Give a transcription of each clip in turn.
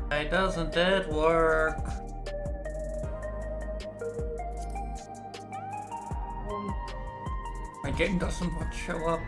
Why doesn't it work? My game doesn't want to show up.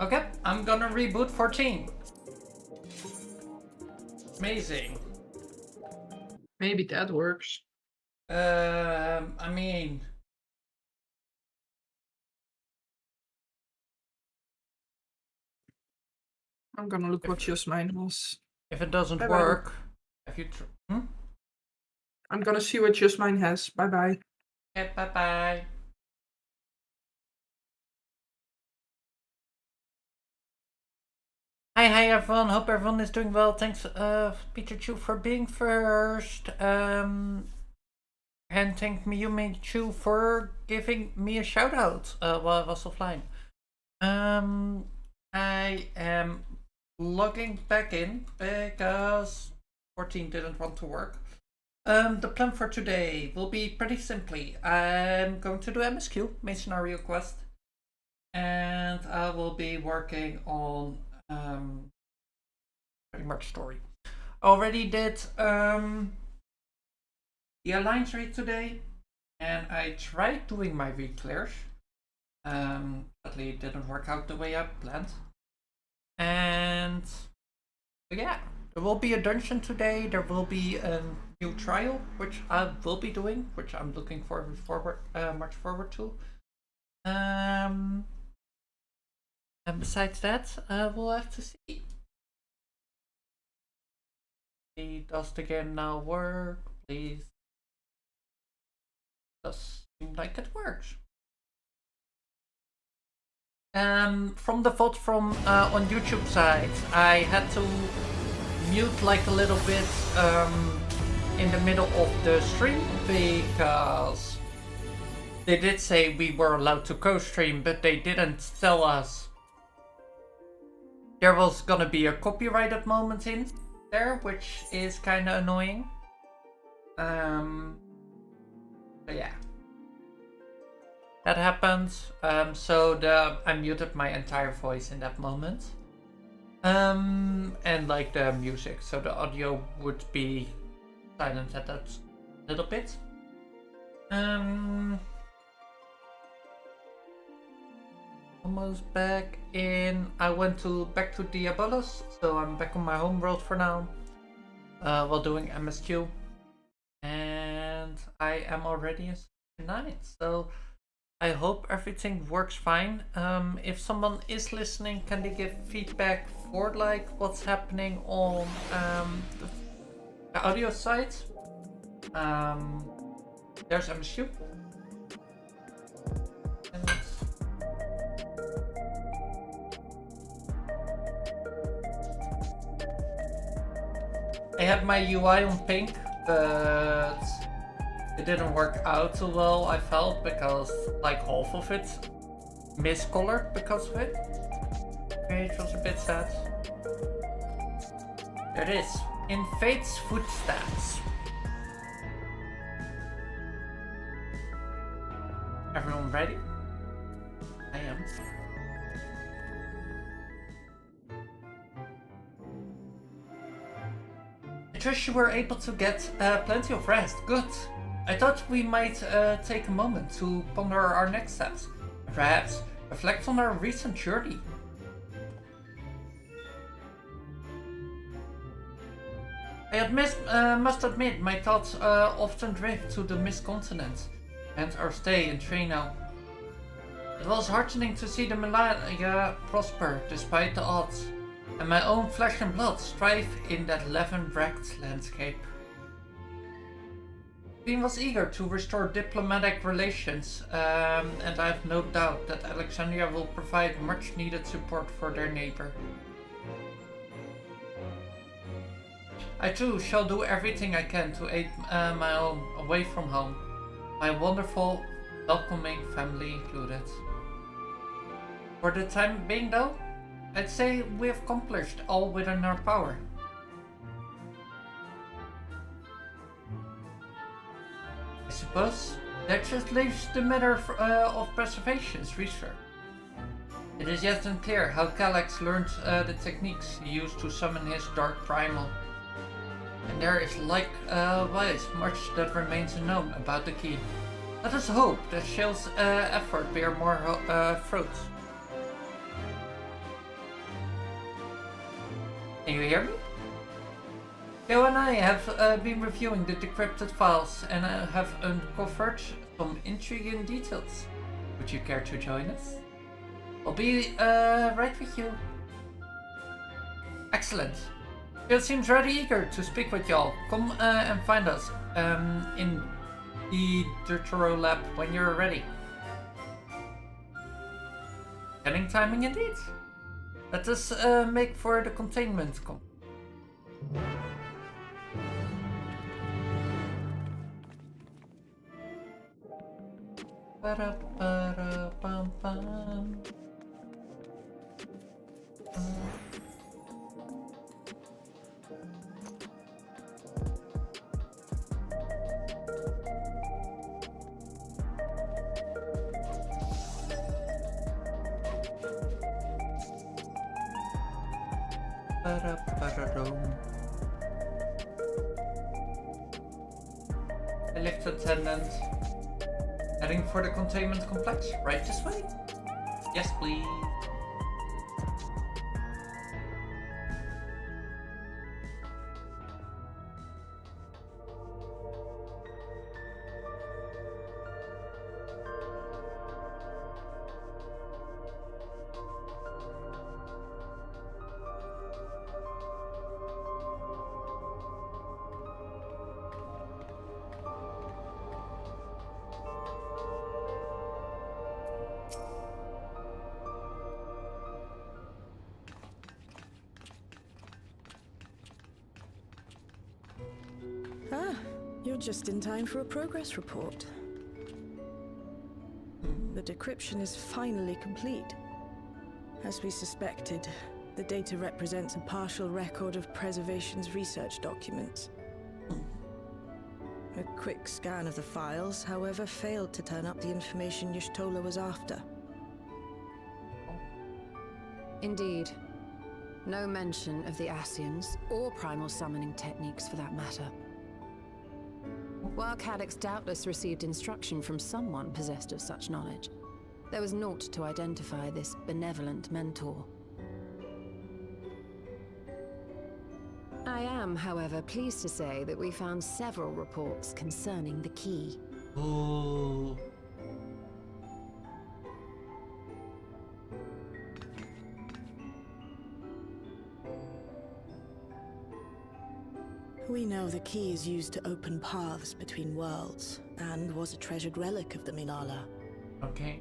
Okay, I'm gonna reboot 14. Amazing. Maybe that works. I mean... I'm gonna look what just mine was. If it doesn't Bye-bye. work... If you I'm gonna see what just mine has. Bye-bye. Okay, bye-bye. Hi everyone, hope everyone is doing well. Thanks Pikachu for being first. And thank Miyumi Chu for giving me a shout out while I was offline. I am logging back in because 14 didn't want to work. The plan for today will be pretty simply. I'm going to do MSQ, main scenario quest, and I will be working on pretty much story. Already did the alliance raid today, and I tried doing my week clears. Sadly, it didn't work out the way I planned. And yeah, there will be a dungeon today. There will be a new trial, which I will be doing, which I'm looking much forward to. And besides that, we'll have to see. Does the game now work? Please. Does seem like it works. From the VOD from on YouTube side, I had to mute like a little bit in the middle of the stream because they did say we were allowed to co-stream, but they didn't tell us there was gonna be a copyrighted moment in there, which is kind of annoying. So yeah, that happened. So I muted my entire voice in that moment, and like the music, so the audio would be silent at that little bit. Almost back in. I went back to Diabolos, so I'm back on my home world for now, while doing MSQ, and I am already in 9. So I hope everything works fine. If someone is listening, can they give feedback for like what's happening on the audio side? There's MSQ. I had my UI on pink, but it didn't work out too well, I felt, because like half of it miscolored because of it. It was a bit sad. There it is. In Fate's footsteps. Everyone ready? I am. I trust you were able to get plenty of rest. Good. I thought we might take a moment to ponder our next steps. And perhaps reflect on our recent journey. I must admit, my thoughts often drift to the Mist Continent and our stay in Treno. It was heartening to see the Malaya prosper despite the odds, and my own flesh and blood strive in that leaven-wrecked landscape. Dean was eager to restore diplomatic relations, and I have no doubt that Alexandria will provide much needed support for their neighbor. I too shall do everything I can to aid my own away from home, my wonderful, welcoming family included. For the time being though, I'd say we have accomplished all within our power. I suppose that just leaves the matter of preservation's research. It is yet unclear how Calyx learned the techniques he used to summon his Dark Primal. And there is likewise much that remains unknown about the key. Let us hope that Shale's effort bear more fruit. Can you hear me? Joe and I have been reviewing the decrypted files and have uncovered some intriguing details. Would you care to join us? I'll be right with you. Excellent. Jill seems very eager to speak with y'all. Come and find us in the Deutero lab when you're ready. Getting timing indeed. Let us make for the containment. The lift attendant. Heading for the containment complex, right this way? Yes, please. You're just in time for a progress report. The decryption is finally complete. As we suspected, the data represents a partial record of Preservation's research documents. A quick scan of the files, however, failed to turn up the information Y'shtola was after. Indeed. No mention of the Ascians, or primal summoning techniques for that matter. While Calyx doubtless received instruction from someone possessed of such knowledge, there was naught to identify this benevolent mentor. I am, however, pleased to say that we found several reports concerning the key. Ooh. We know the key is used to open paths between worlds, and was a treasured relic of the Milala. Okay.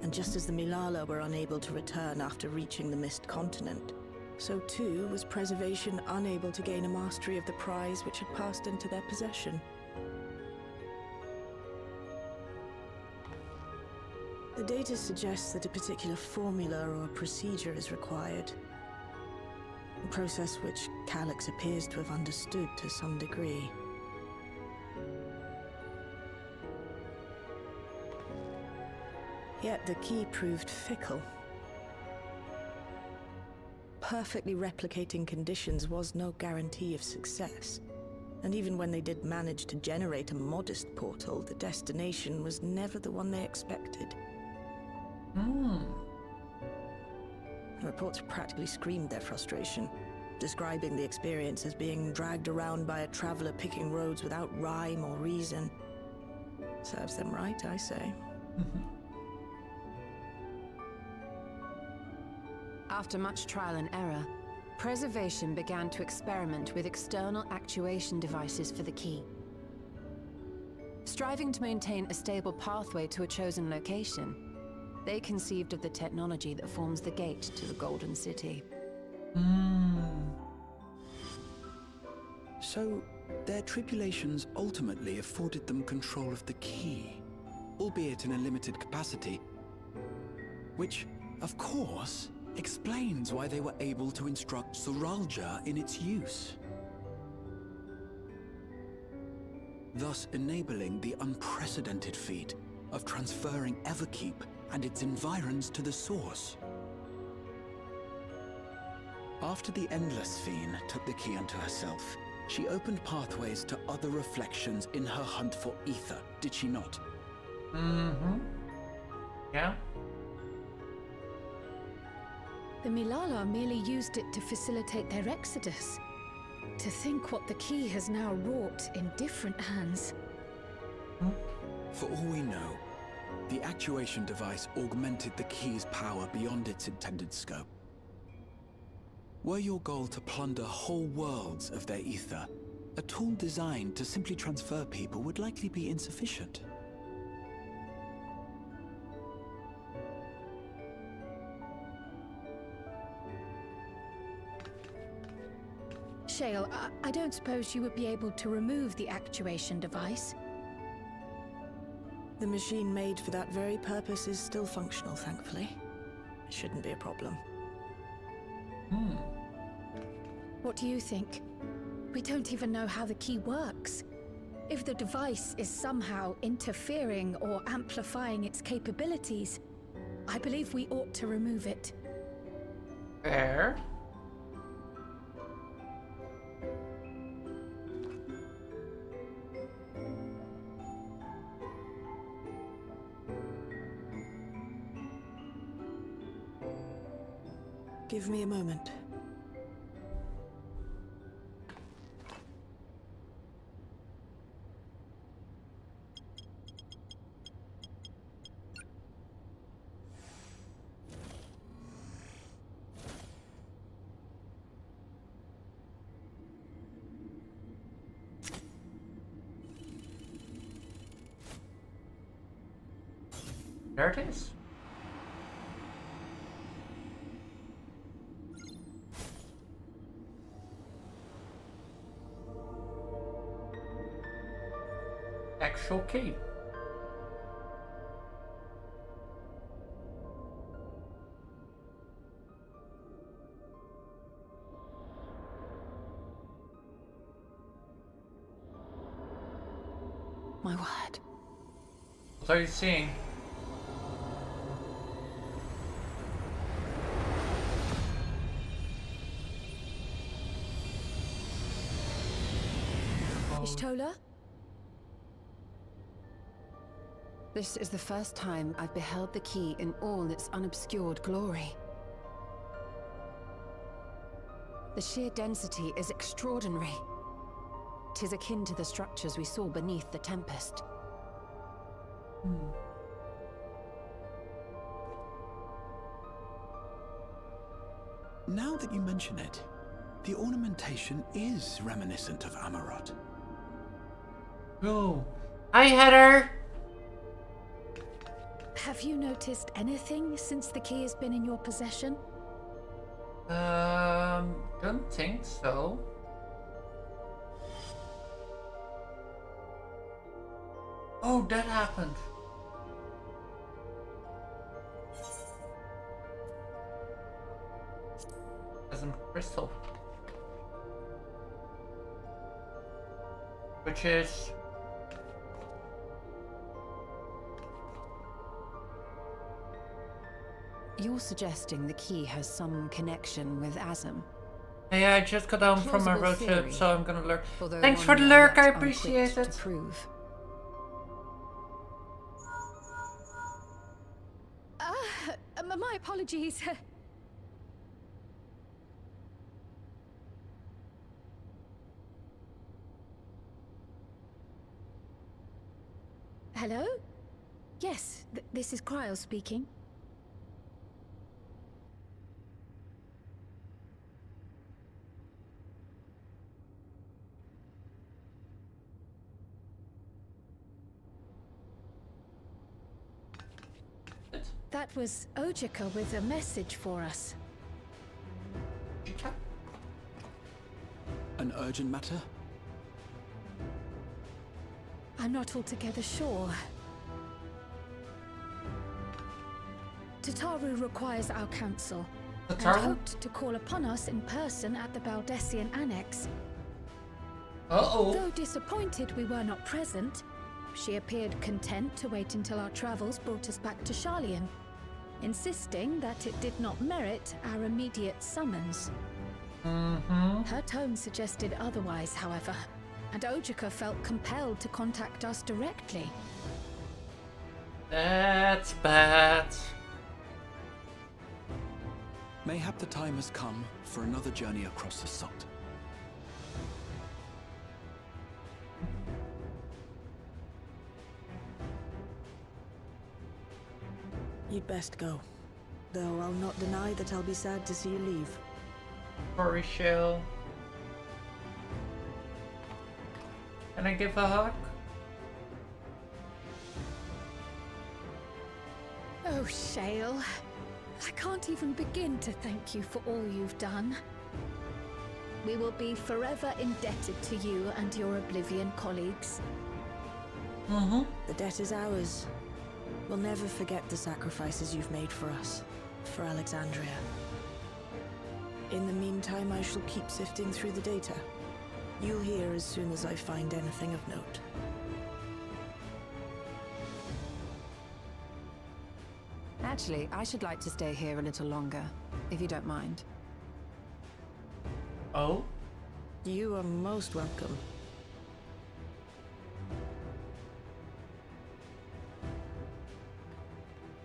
And just as the Milala were unable to return after reaching the Mist Continent, so too was Preservation unable to gain a mastery of the prize which had passed into their possession. The data suggests that a particular formula or procedure is required. A process which Calyx appears to have understood to some degree. Yet the key proved fickle. Perfectly replicating conditions was no guarantee of success. And even when they did manage to generate a modest portal, the destination was never the one they expected. The reports practically screamed their frustration, describing the experience as being dragged around by a traveler picking roads without rhyme or reason. Serves them right, I say. After much trial and error, Preservation began to experiment with external actuation devices for the key. Striving to maintain a stable pathway to a chosen location, they conceived of the technology that forms the gate to the Golden City. So, their tribulations ultimately afforded them control of the key, albeit in a limited capacity, which, of course, explains why they were able to instruct Zoralja in its use, thus enabling the unprecedented feat of transferring Everkeep and its environs to the source. After the Endless Fiend took the key unto herself, she opened pathways to other reflections in her hunt for ether, did she not? Yeah. The Milala merely used it to facilitate their exodus. To think what the key has now wrought in different hands. For all we know, the actuation device augmented the key's power beyond its intended scope. Were your goal to plunder whole worlds of their ether, a tool designed to simply transfer people would likely be insufficient. Shale, I don't suppose you would be able to remove the actuation device? The machine made for that very purpose is still functional, thankfully. It shouldn't be a problem. What do you think? We don't even know how the key works. If the device is somehow interfering or amplifying its capabilities, I believe we ought to remove it. Fair. Give me a moment. There it is. Actual key. My word. What are you seeing? Ishtola? This is the first time I've beheld the key in all its unobscured glory. The sheer density is extraordinary. 'Tis akin to the structures we saw beneath the Tempest. Now that you mention it, the ornamentation is reminiscent of Amarot. Oh. Hi, Heather! Have you noticed anything since the key has been in your possession? Don't think so. Oh, that happened. Asm crystal. Which is... You're suggesting the key has some connection with Asm. Yeah, I just got home from my Plausible road trip, theory, so I'm gonna lurk. although Thanks one for the we are lurk, I yet appreciate unequipped it. to prove. My apologies. Hello? Yes, this is Cryo speaking. That was Ojika with a message for us. An urgent matter? I'm not altogether sure. Tataru requires our counsel, and Tataru? hoped to call upon us in person at the Baldessian Annex. Uh-oh. Though disappointed we were not present, she appeared content to wait until our travels brought us back to Sharlayan, insisting that it did not merit our immediate summons. Her tone suggested otherwise, however, and Ojika felt compelled to contact us directly. That's bad. Mayhap the time has come for another journey across the Sot. You'd best go. Though I'll not deny that I'll be sad to see you leave. Sorry, Shell. Can I give a hug? Oh, Shale. I can't even begin to thank you for all you've done. We will be forever indebted to you and your Oblivion colleagues. The debt is ours. We'll never forget the sacrifices you've made for us, for Alexandria. In the meantime, I shall keep sifting through the data. You'll hear as soon as I find anything of note. Actually, I should like to stay here a little longer, if you don't mind. Oh? You are most welcome.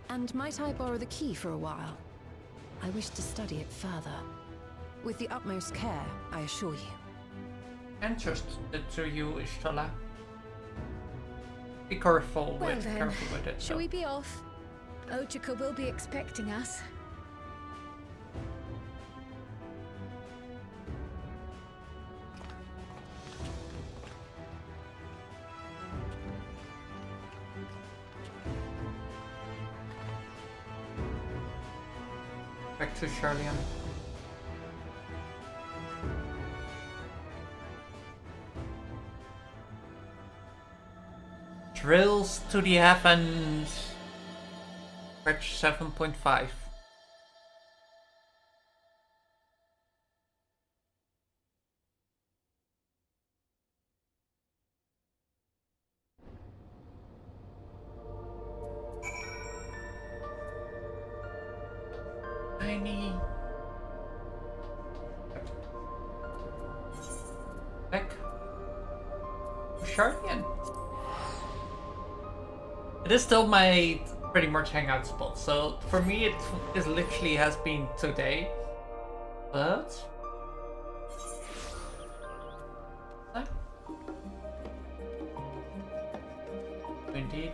And might I borrow the key for a while? I wish to study it further. With the utmost care, I assure you. Interested to you, Ishtola. Be careful Well with then, careful with it. shall though. we be off? Ojika will be expecting us. Back to Sharlayan. Drills to the heavens. Patch 7.5. Tiny. Back. Sharlayan. It is still my pretty much hangout spot, so for me it literally has been today. But indeed.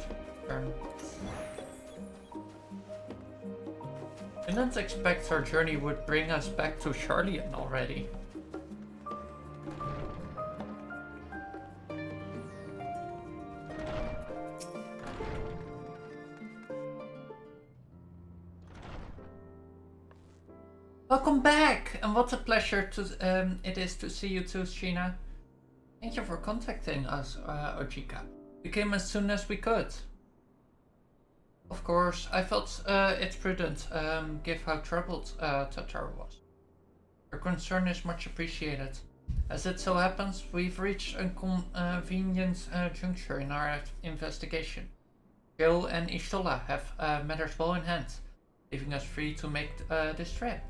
Didn't expect our journey would bring us back to Sharlayan already. Welcome back, and what a pleasure to it is to see you too, Sheena. Thank you for contacting us, Ojika. We came as soon as we could. Of course, I felt it's prudent, given how troubled Tataru was. Your concern is much appreciated. As it so happens, we've reached a convenient juncture in our investigation. Joe and Ishtola have matters well in hand, leaving us free to make this trip.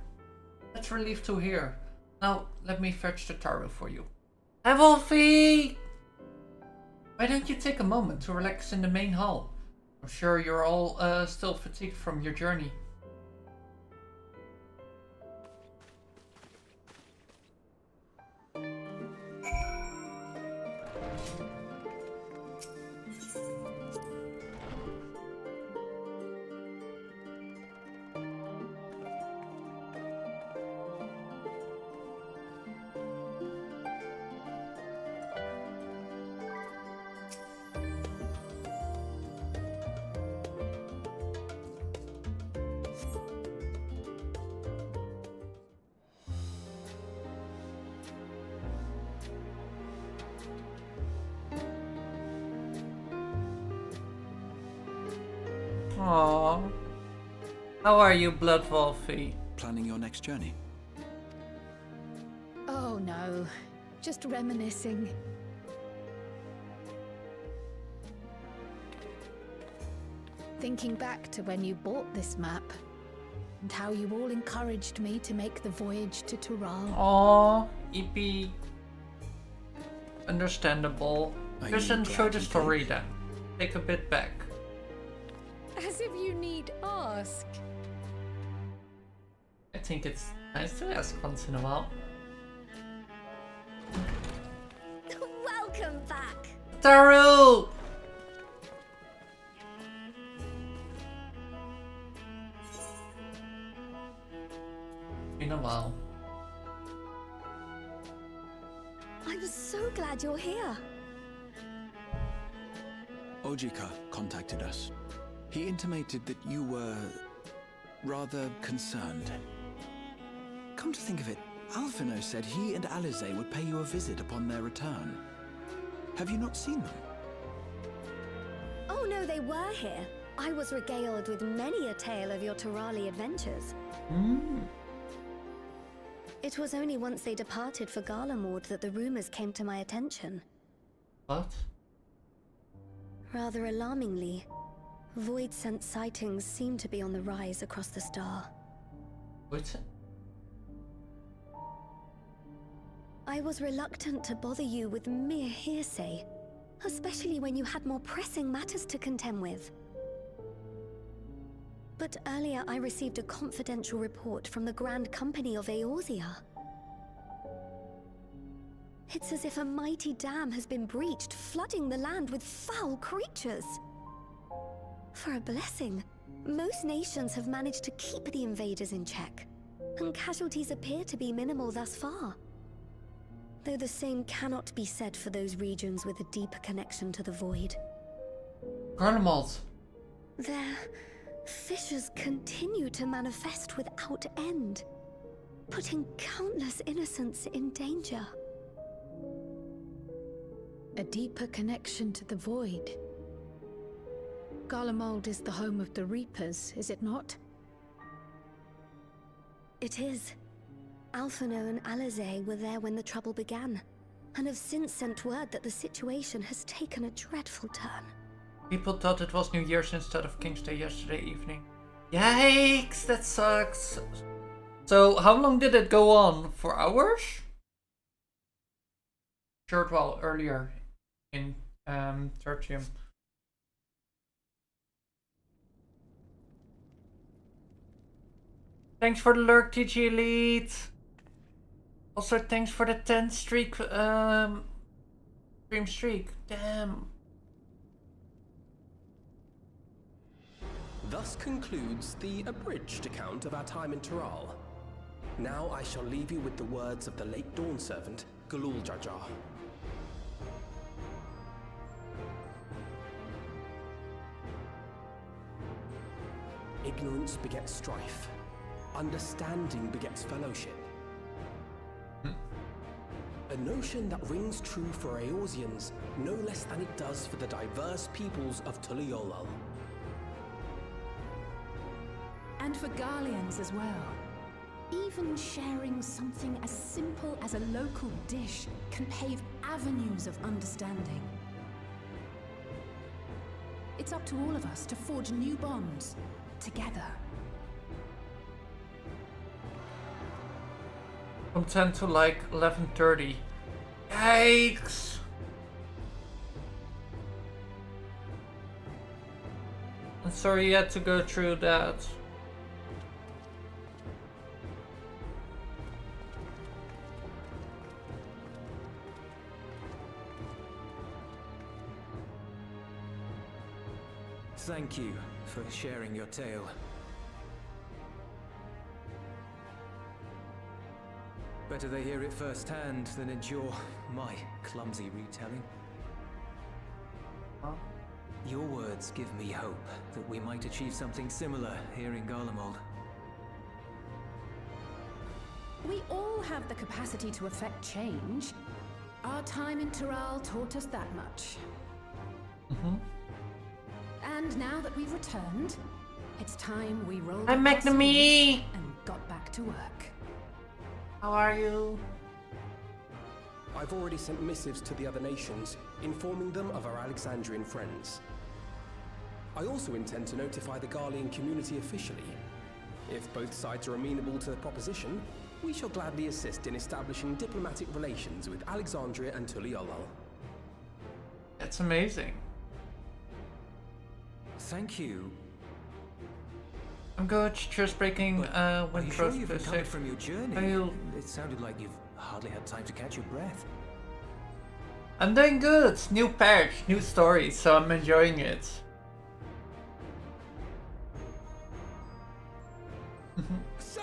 That's a relief to hear. Now, let me fetch the taro for you. Hi, Wolfie! Why don't you take a moment to relax in the main hall? I'm sure you're all still fatigued from your journey. Aww. How are you, Blood Wolfie? Planning your next journey? Oh no, just reminiscing. Thinking back to when you bought this map, and how you all encouraged me to make the voyage to Tural. Aww, EP. Understandable. Are Just you enjoy glad the you story came? then. Take a bit back. As if you need ask. I think it's nice to ask once in a while. Welcome back. Taru! Been a while. I'm so glad you're here. Ojika contacted us. He intimated that you were rather concerned. Come to think of it, Alphino said he and Alize would pay you a visit upon their return. Have you not seen them? Oh no, they were here. I was regaled with many a tale of your Turali adventures. It was only once they departed for Garlemord that the rumors came to my attention. What? Rather alarmingly, void-sent sightings seem to be on the rise across the star. What's it? I was reluctant to bother you with mere hearsay, especially when you had more pressing matters to contend with. But earlier I received a confidential report from the Grand Company of Eorzea. It's as if a mighty dam has been breached, flooding the land with foul creatures. For a blessing, most nations have managed to keep the invaders in check, and casualties appear to be minimal thus far. Though the same cannot be said for those regions with a deeper connection to the void. Garlemald. Their fissures continue to manifest without end, putting countless innocents in danger. A deeper connection to the void. Garlemald is the home of the Reapers, is it not? It is. Alphino and Alize were there when the trouble began, and have since sent word that the situation has taken a dreadful turn. People thought it was New Year's instead of King's Day yesterday evening. Yikes, that sucks. So, how long did it go on? For hours? Short while earlier in Tertium. Thanks for the lurk, TG Elite. Also, thanks for the 10 streak, stream streak. Damn. Thus concludes the abridged account of our time in Tural. Now I shall leave you with the words of the late Dawn Servant, Galul Jajar. Ignorance begets strife. Understanding begets fellowship. A notion that rings true for Eorzeans no less than it does for the diverse peoples of Even sharing something as simple as a local dish can pave avenues of understanding. It's up to all of us to forge new bonds together. From 10 to like 11:30. Yikes! I'm sorry you had to go through that. Thank you for sharing your tale. Better they hear it firsthand than endure my clumsy retelling. Huh? Your words give me hope that we might achieve something similar here in Garlemald. We all have the capacity to affect change. Our time in Tural taught us that much. And now that we've returned, it's time we rolled I'm up our McNamee! sleeves and got back to work. How are you? I've already sent missives to the other nations, informing them of our Alexandrian friends. I also intend to notify the Garlean community officially. If both sides are amenable to the proposition, we shall gladly assist in establishing diplomatic relations with Alexandria and Tuliolol. That's amazing. Thank you. I'm good. Just breaking Are you sure Windrose you've per recovered se. from your journey? Are you- It sounded like you've hardly had time to catch your breath. I'm doing good. New patch, new story, so I'm enjoying it. Sir!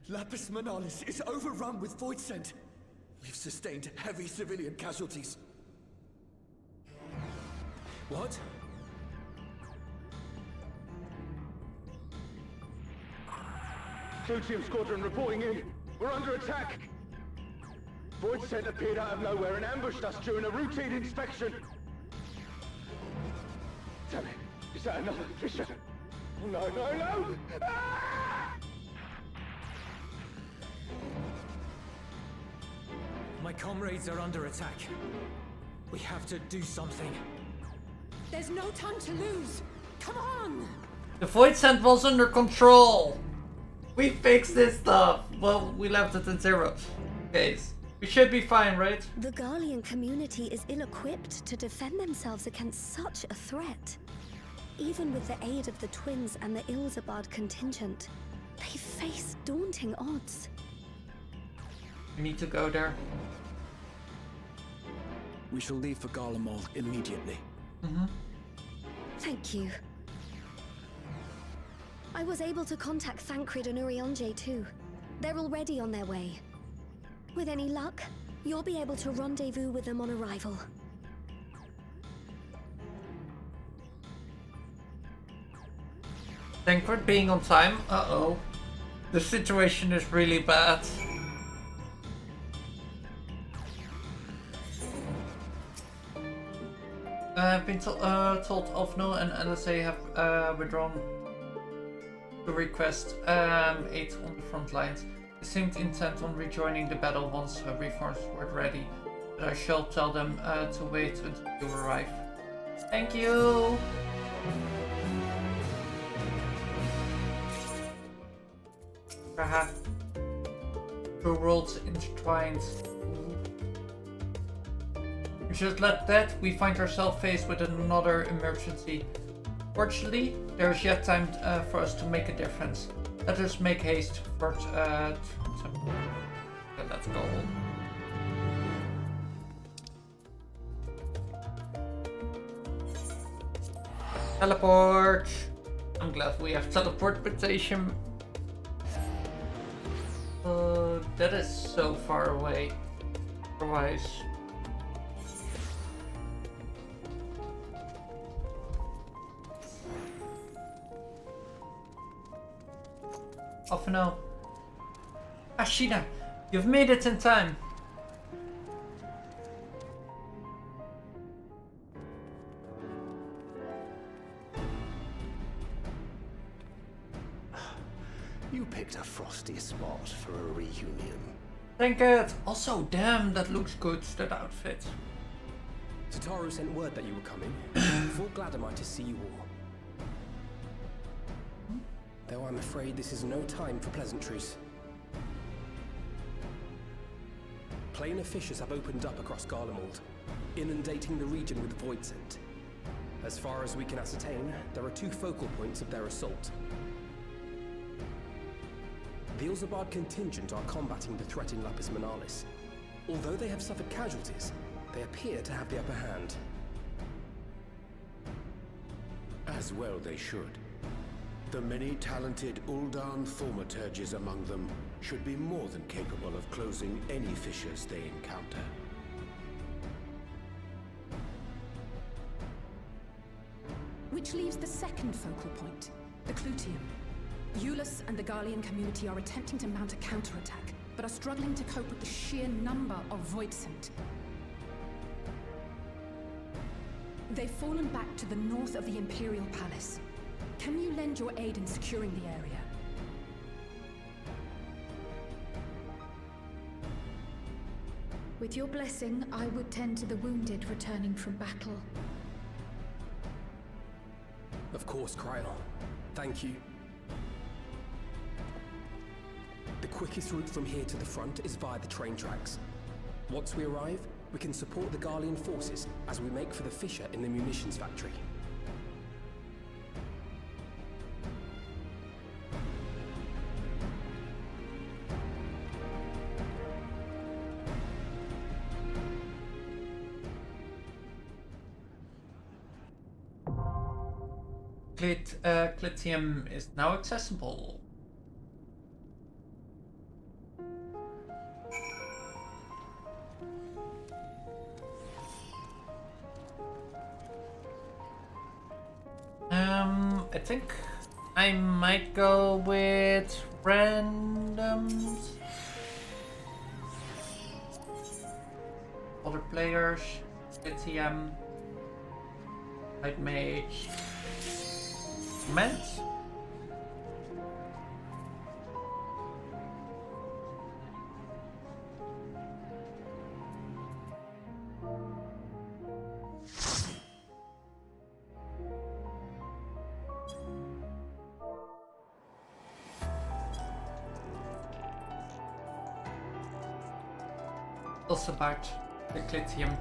Lapis Manalis is overrun with void scent. We've sustained heavy civilian casualties. What? Team squadron reporting in. We're under attack. Void scent appeared out of nowhere and ambushed us during a routine inspection. Damn it. Is that another Fisher? Oh, no, no, no! Ah! My comrades are under attack. We have to do something. There's no time to lose. Come on! The void scent was under control. We fixed this stuff. Well, we left it in 0 case. We should be fine, right? The Garlean community is ill-equipped to defend themselves against such a threat. Even with the aid of the twins and the Ilzabad contingent, they face daunting odds. We need to go there. We shall leave for Garlemald immediately. Thank you. I was able to contact Thancred and Urianger too. They're already on their way. With any luck, you'll be able to rendezvous with them on arrival. Thank for being on time. Uh-oh. The situation is really bad. I've been told Ofno and LSA have withdrawn the request aid on the front lines. They seemed intent on rejoining the battle once reforms were ready, but I shall tell them to wait until you arrive. Thank you! Haha. Two worlds intertwined. Just like that, we find ourselves faced with another emergency. Fortunately, there is yet time for us to make a difference. Let us make haste for let's go. Teleport! I'm glad we have teleportation. That is so far away. Otherwise. Oh no. Ashina, you've made it in time. You picked a frosty spot for a reunion. Thank it! Also, damn, that looks good, that outfit. Tataru sent word that you were coming. Full glad am I to see you all. Though I'm afraid this is no time for pleasantries. Planar fissures have opened up across Garlemald, inundating the region with void scent. As far as we can ascertain, there are 2 focal points of their assault. The Ilzabard contingent are combating the threat in Lapis Manalis. Although they have suffered casualties, they appear to have the upper hand. As well they should. The many talented Uldan thaumaturges among them should be more than capable of closing any fissures they encounter. Which leaves the second focal point, the Clutium. Eulus and the Garlean community are attempting to mount a counterattack, but are struggling to cope with the sheer number of Voidsent. They've fallen back to the north of the Imperial Palace. Can you lend your aid in securing the area? With your blessing, I would tend to the wounded returning from battle. Of course, Kryl. Thank you. The quickest route from here to the front is via the train tracks. Once we arrive, we can support the Garlean forces as we make for the fissure in the munitions factory. Clitium is now accessible. I think I might go with randoms. Other players, Clitium, Light Mage, Ments. Also about the Clitium.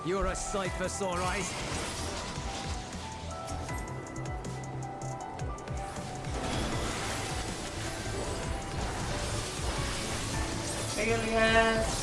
You're a sight for sore eyes. Aliens!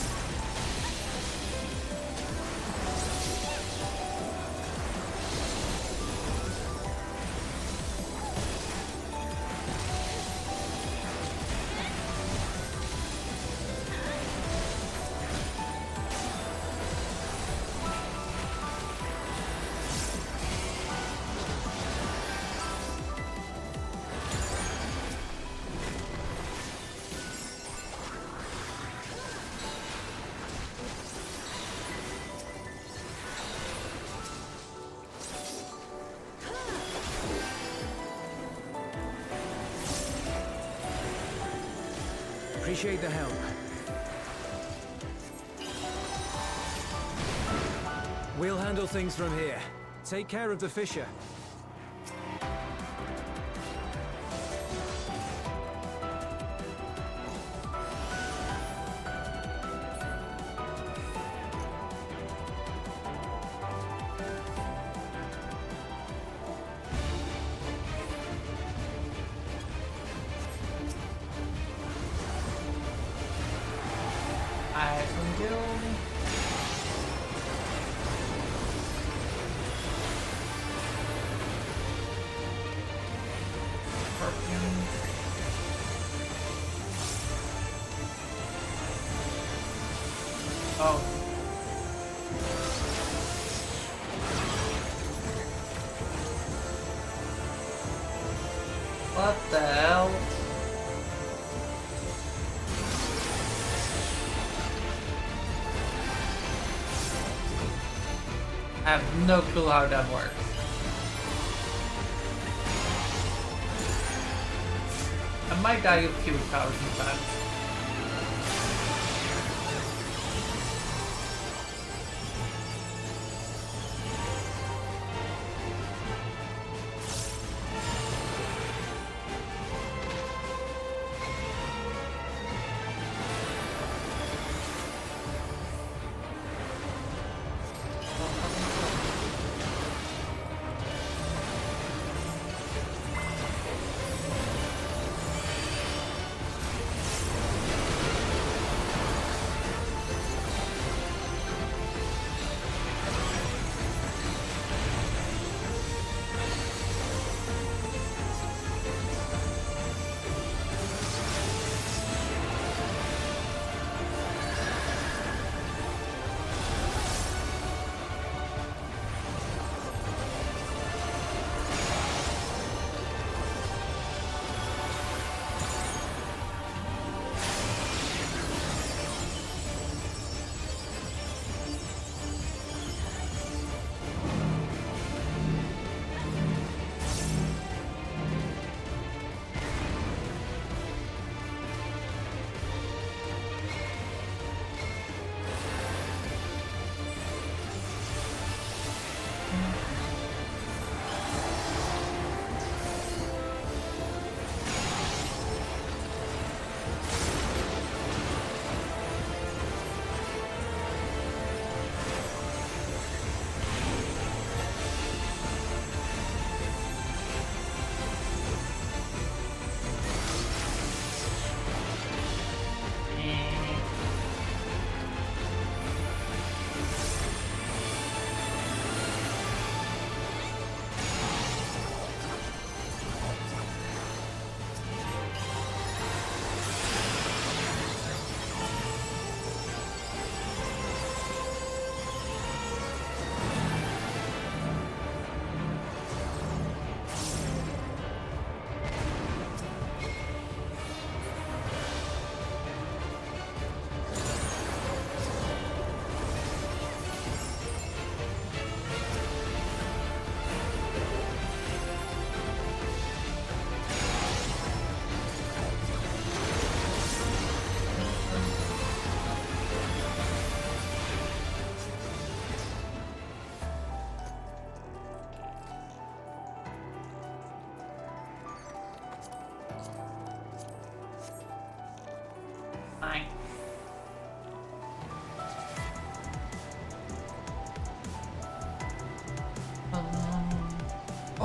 Appreciate the help. We'll handle things from here. Take care of the fissure. I can do. Perfume. Oh. What the hell? I have no clue how that works. I might die a few thousand times.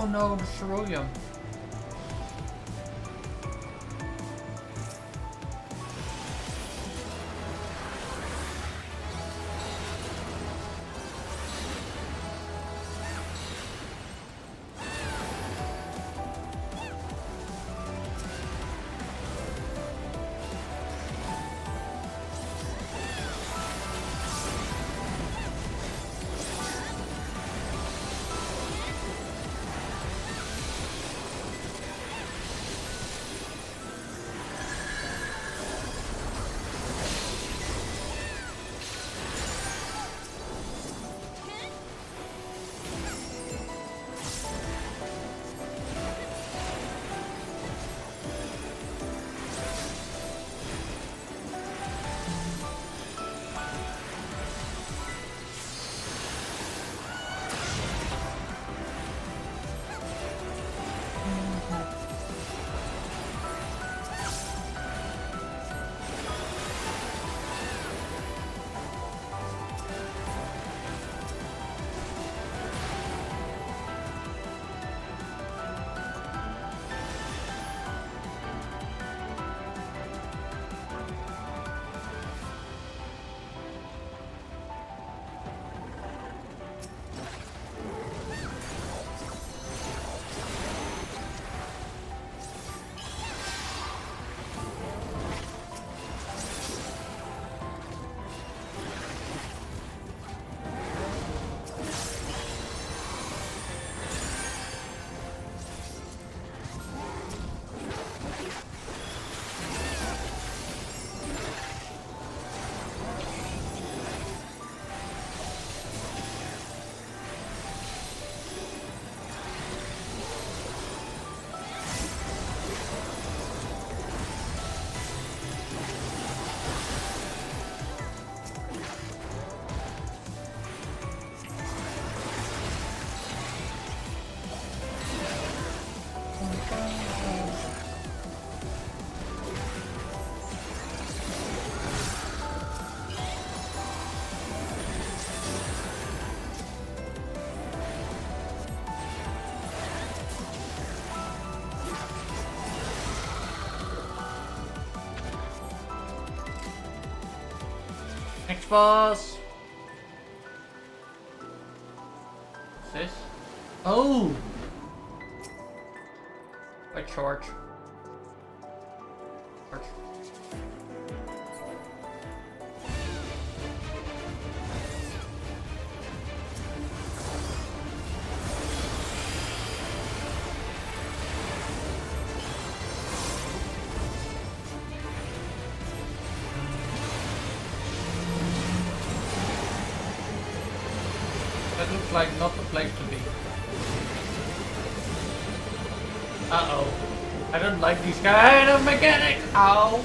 Oh no, the ceruleum. Next boss. What's this? Oh! A charge. Charge. That looks like not the place to be. Uh-oh. I don't like these kind of mechanics. Ow.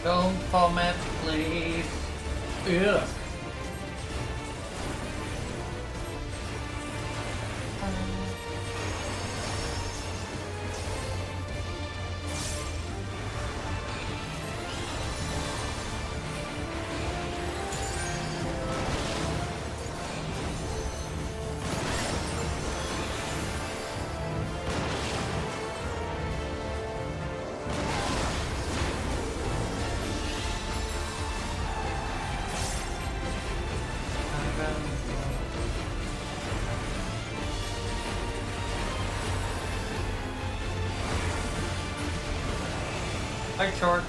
Don't format, please. Ugh. Hi, Short.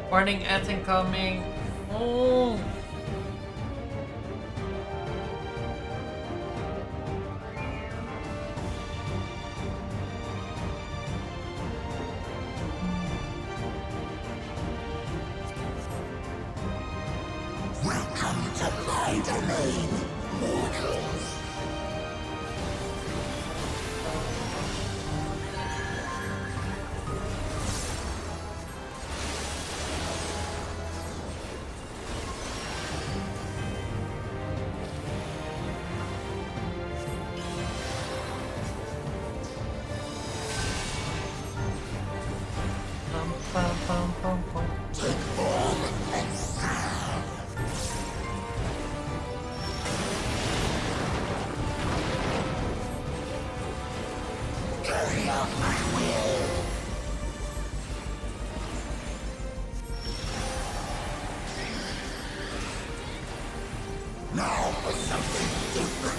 Warning, ads incoming. Oh. Welcome to my domain, mortals. Now for something different.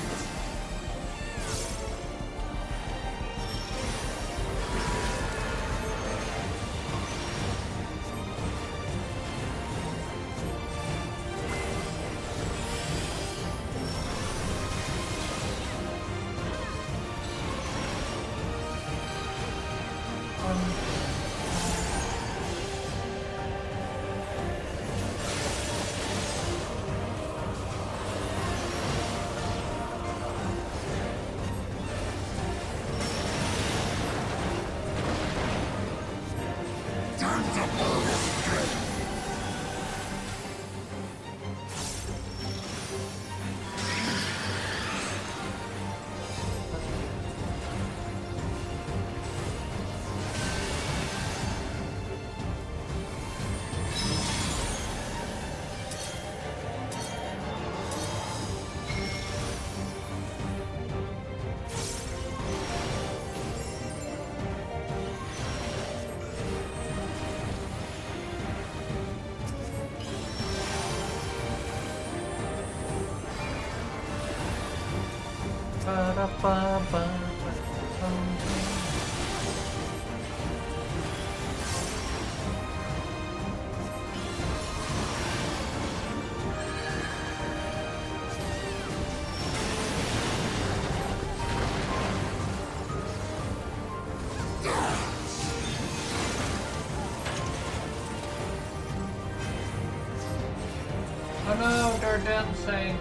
Oh no, they're dancing.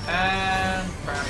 And crap.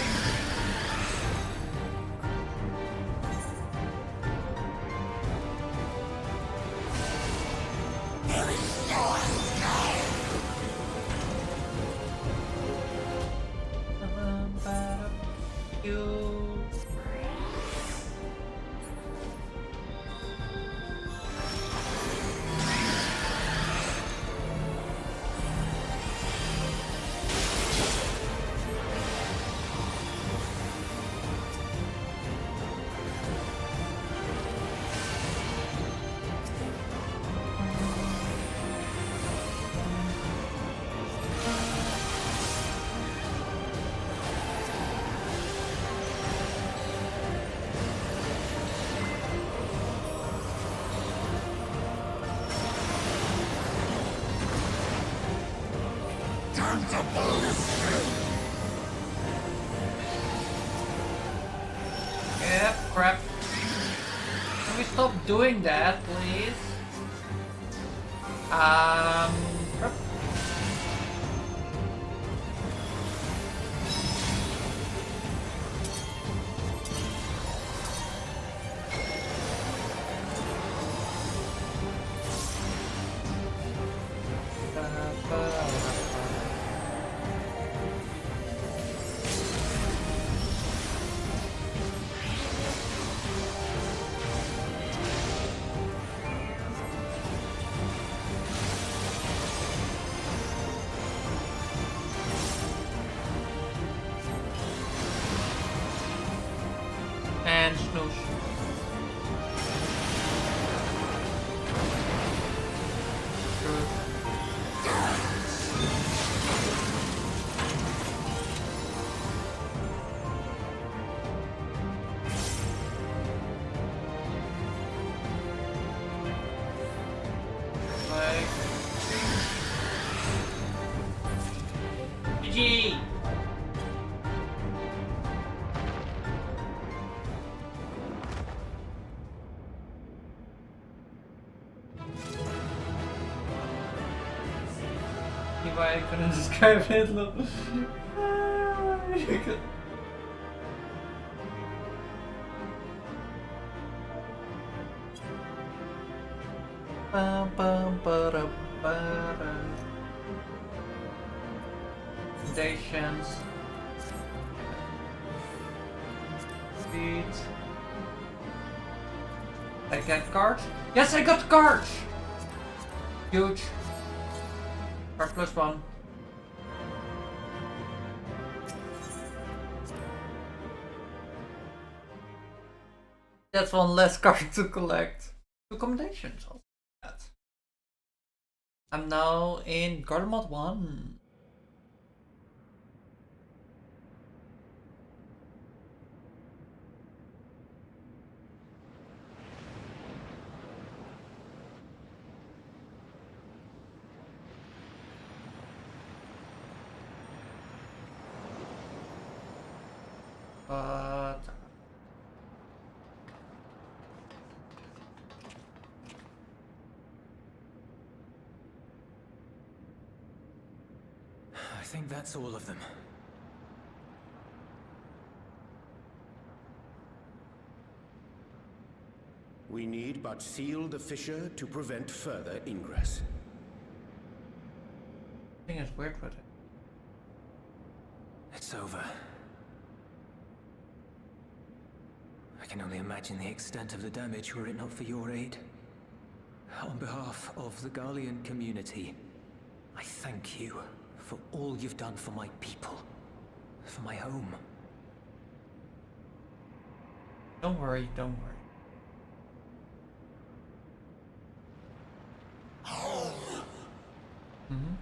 Yep, crap. Can we stop doing that, please? Crap. And snooze. GG! Why I couldn't describe Hitler. Foundations. Speed. I get cards? Yes, I got cards! Huge. Card +1. That's one less card to collect. Two combinations of that. I'm now in Garden Mod 1. But I think that's all of them. We need but seal the fissure to prevent further ingress. I think it's weird with it. It's over. I can only imagine the extent of the damage were it not for your aid. On behalf of the Garlean community, I thank you for all you've done for my people, for my home. Don't worry, don't worry. Mm-hmm.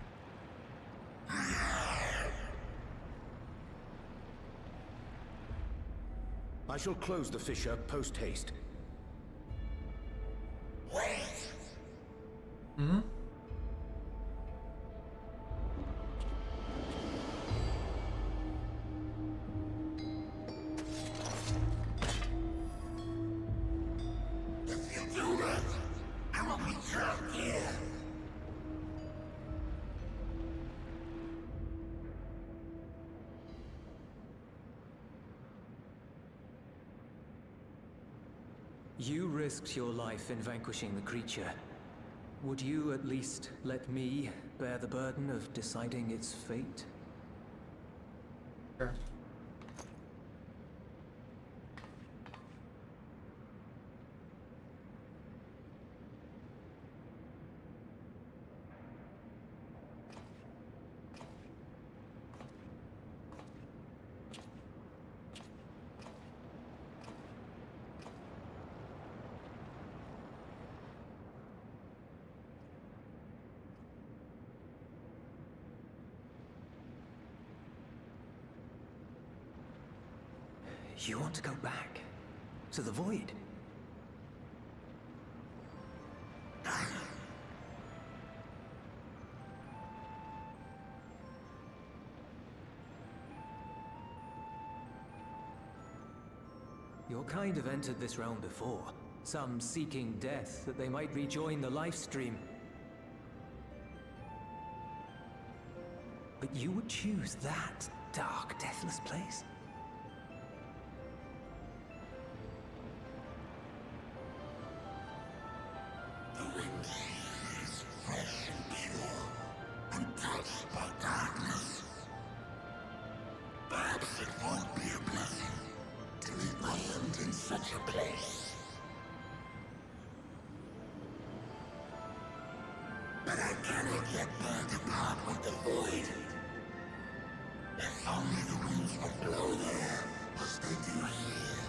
I shall close the fissure post-haste. Wait! Hmm? If you do that, I will be trapped here. You risked your life in vanquishing the creature. Would you at least let me bear the burden of deciding its fate? Sure. You want to go back? To the void? Your kind have entered this realm before. Some seeking death that they might rejoin the life stream. But you would choose that dark, deathless place? The wind is fresh and pure, untouched by darkness. Perhaps it won't be a blessing to meet my end in such a place. But I cannot yet bear to part with the void. If only the winds would blow there, as they do here.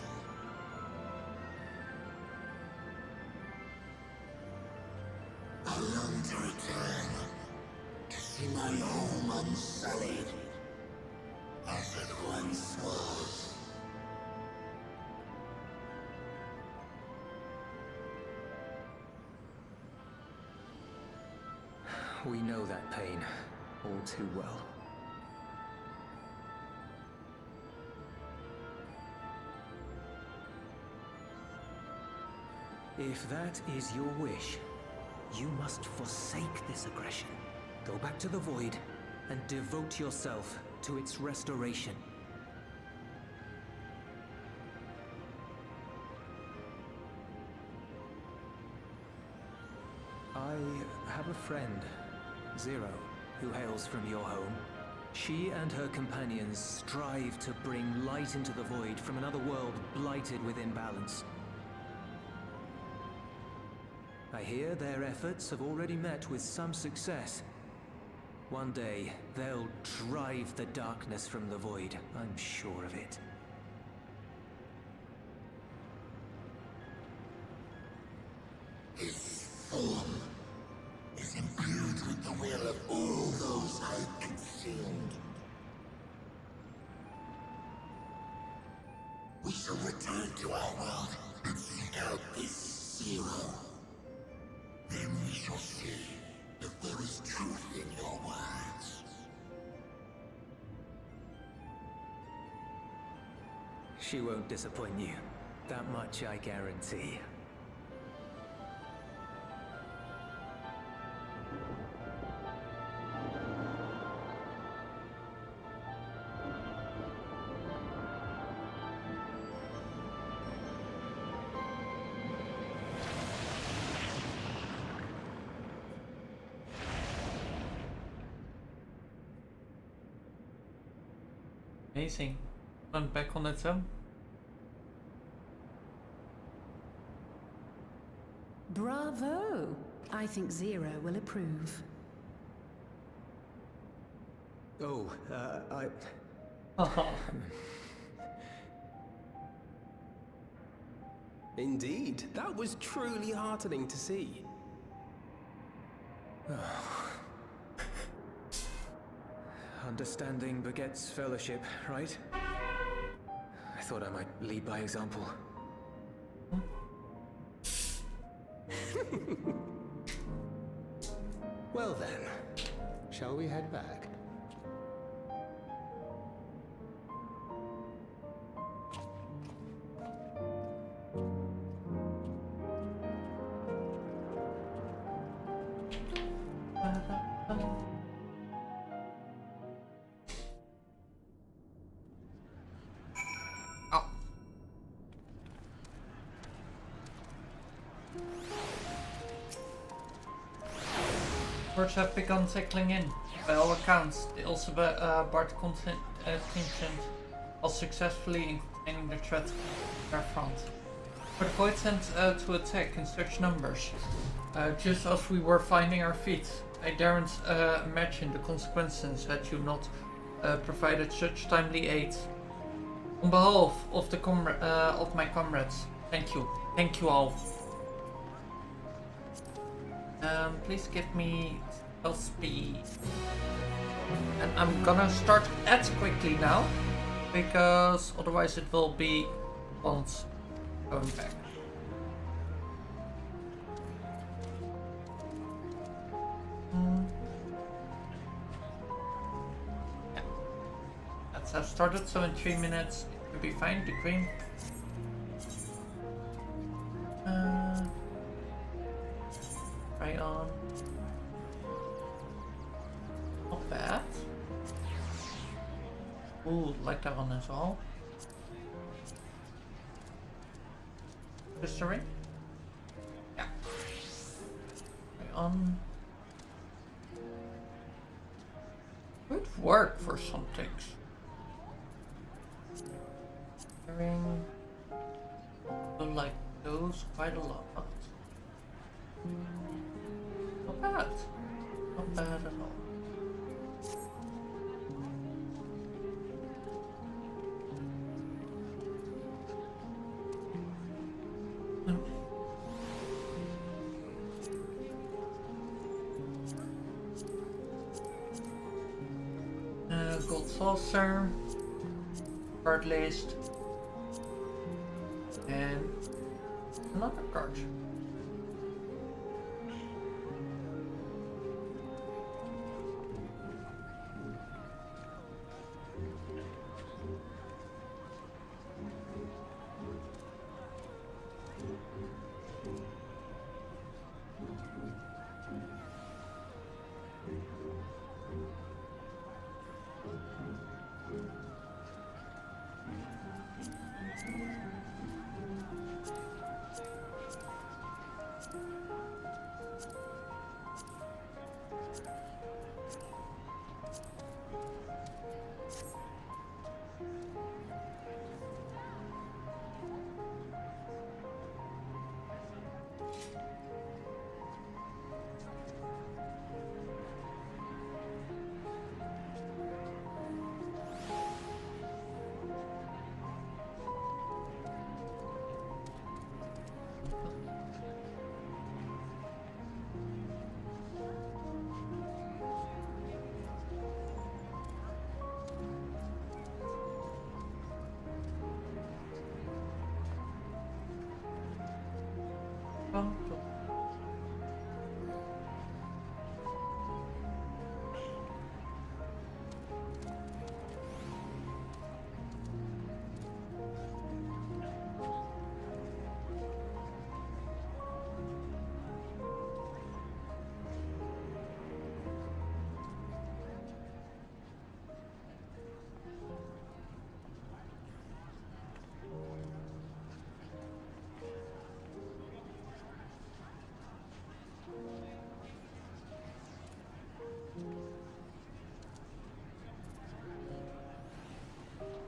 I long to return, to see my home unsullied, as it once was. We know that pain all too well. If that is your wish, you must forsake this aggression. Go back to the void and devote yourself to its restoration. I have a friend, Zero, who hails from your home. She and her companions strive to bring light into the void from another world blighted with imbalance. I hear their efforts have already met with some success. One day, they'll drive the darkness from the void, I'm sure of it. His form is imbued with the will of all those I consumed. We shall return to our world and seek out this Zero. Then we shall see if there is truth in your words. She won't disappoint you. That much I guarantee. Amazing. Went back on its own. Bravo! I think Zero will approve. Oh, Indeed, that was truly heartening to see. Understanding begets fellowship, right? I thought I might lead by example. Well then, shall we head back? Birds have begun settling in. By all accounts, the Bard contingent was successfully in containing the threat on their front. But the Void sent to attack in such numbers, just as we were finding our feet. I daren't imagine the consequences had you not provided such timely aid. On behalf of the of my comrades, thank you. Thank you all. Please give me spell speed. And I'm gonna start at quickly now, because otherwise it will be once going back. Yeah. That's how I started, so in 3 minutes it will be fine. The green. Right on. Not bad. Ooh, like that one as well. History? Yeah. Right on. Good work for some things. Hearing. I like those quite a lot. Not bad. Not bad at all. Gold saucer, card list, and another card.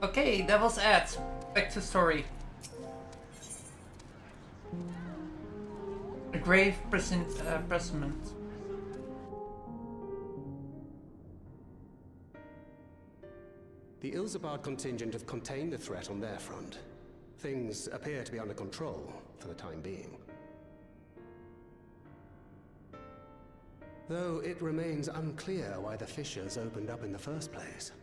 Okay, that was it. Back to story. A grave presentiment. The Ilzabard contingent have contained the threat on their front. Things appear to be under control for the time being. Though it remains unclear why the fissures opened up in the first place.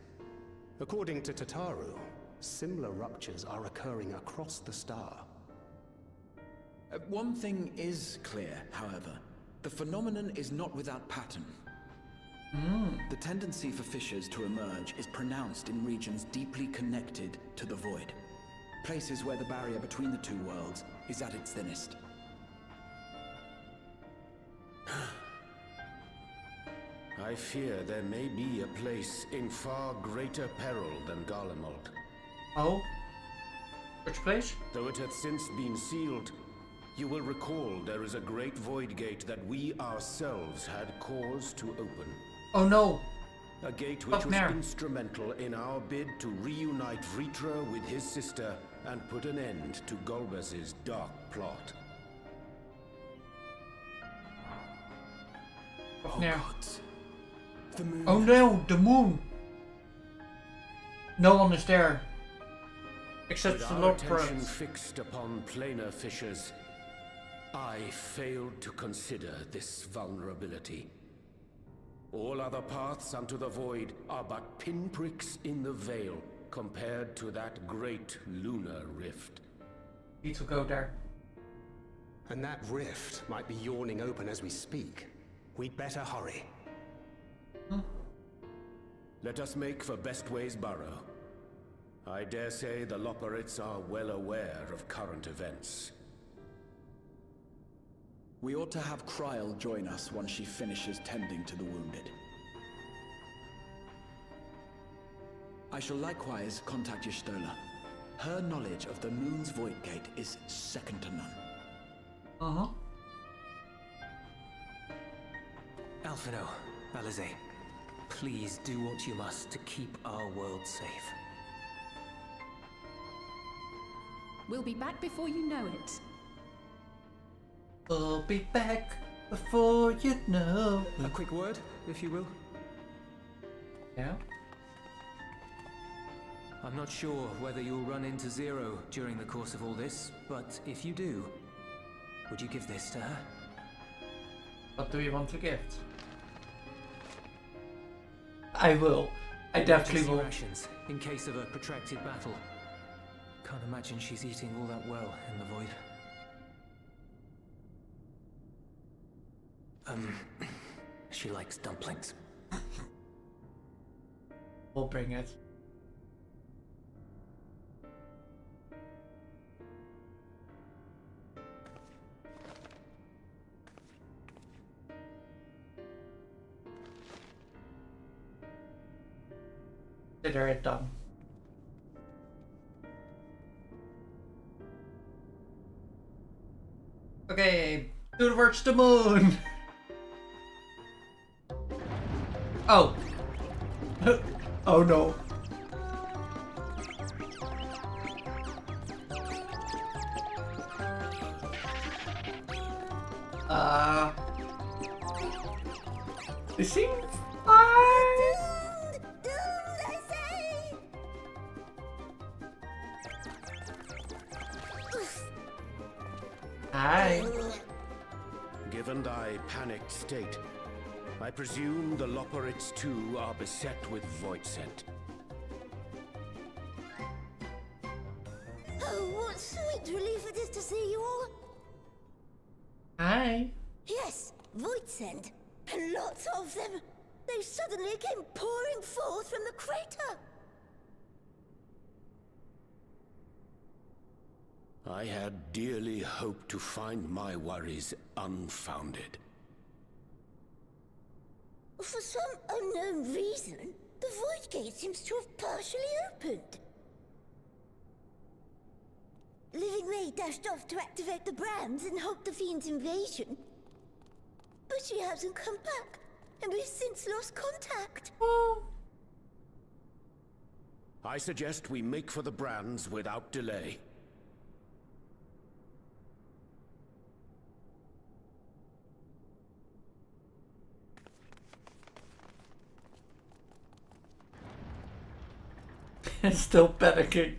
According to Tataru, Similar ruptures are occurring across the star. One thing is clear, however. The phenomenon is not without pattern. The tendency for fissures to emerge is pronounced in regions deeply connected to the void. Places where the barrier between the two worlds is at its thinnest. I fear there may be a place in far greater peril than Garlemald. Oh? Which place? Though it hath since been sealed, you will recall there is a great void gate that we ourselves had cause to open. Oh no! A gate which was instrumental in our bid to reunite Vritra with his sister and put an end to Golbez's dark plot. Oh god. The moon. Oh no, the moon! No one is there. Except With the our Lord attention Prince. fixed upon planar fissures, I failed to consider this vulnerability. All other paths unto the void are but pinpricks in the veil compared to that great lunar rift. Need to go there. And that rift might be yawning open as we speak. We'd better hurry. Let us make for Bestway's burrow. I dare say the Loporrits are well aware of current events. We ought to have Kryl join us once she finishes tending to the wounded. I shall likewise contact Y'shtola. Her knowledge of the moon's void gate is second to none. Alphino, Balize, please do what you must to keep our world safe. We'll be back before you know it. We'll be back before you know. A quick word, if you will. Yeah? I'm not sure whether you'll run into Zero during the course of all this, but if you do, would you give this to her? What do you want to gift? I will. I definitely will. Rations in case of a protracted battle. Can't imagine she's eating all that well in the void. She likes dumplings. We'll bring it. Consider it done. Okay, towards the moon. Oh. Oh no. They seem fine. Hi. Given thy panicked state, I presume the Loporrits too are beset with void scent. Oh, what sweet relief it is to see you all. Hi. Yes, void scent. And lots of them. They suddenly came pouring forth from the crater. I had dearly hoped to find my worries unfounded. For some unknown reason, the void gate seems to have partially opened. Living Ray dashed off to activate the brands and halt the Fiend's invasion. But she hasn't come back, and we've since lost contact. Oh. I suggest we make for the brands without delay. Still panicking.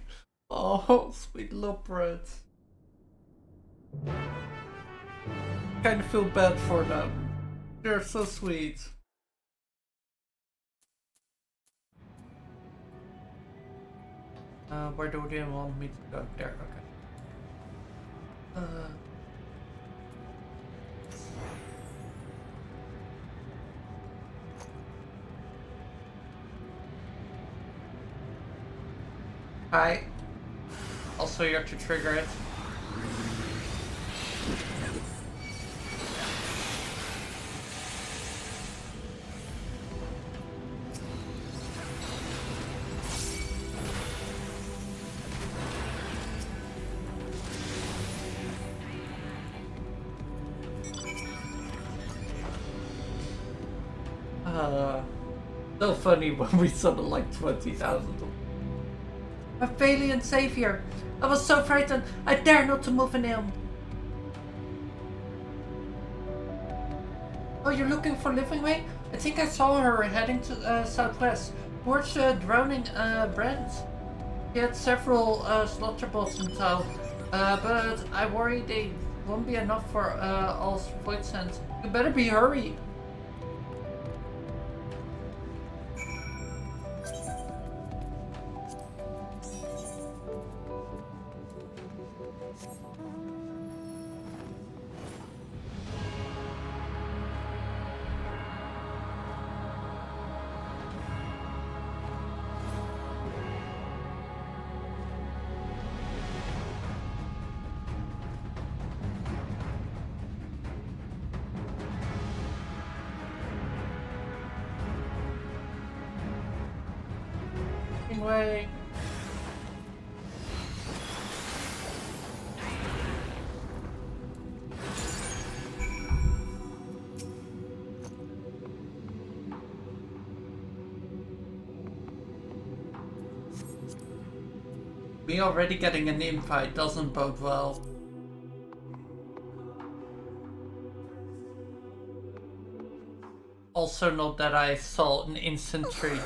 Oh, sweet Loporrits. Kind of feel bad for them. They're so sweet. Where do they want me to go? There, okay. Hi. Also, you have to trigger it. So funny when we saw the like 20,000. My valiant savior! I was so frightened, I dare not to move an elm. Oh, you're looking for Living Way? I think I saw her heading to southwest, towards drowning brands. She had several slaughter bots in tow, but I worry they won't be enough for all void scents. You better be hurry. Way. Me already getting an invite doesn't bode well. Also note that I saw an infantry.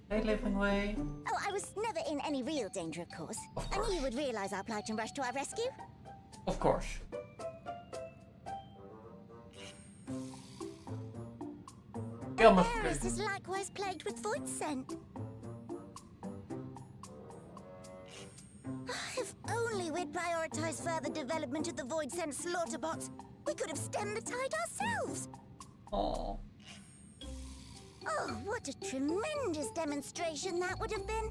Hey, Living Way. Oh, I was never in any real danger, of course. I knew you would realize our plight and rush to our rescue. Of course. Paris is likewise plagued with void scent. If only we'd prioritized further development of the void scent slaughter bots, we could have stemmed the tide ourselves. Aww. Oh, what a tremendous demonstration that would have been!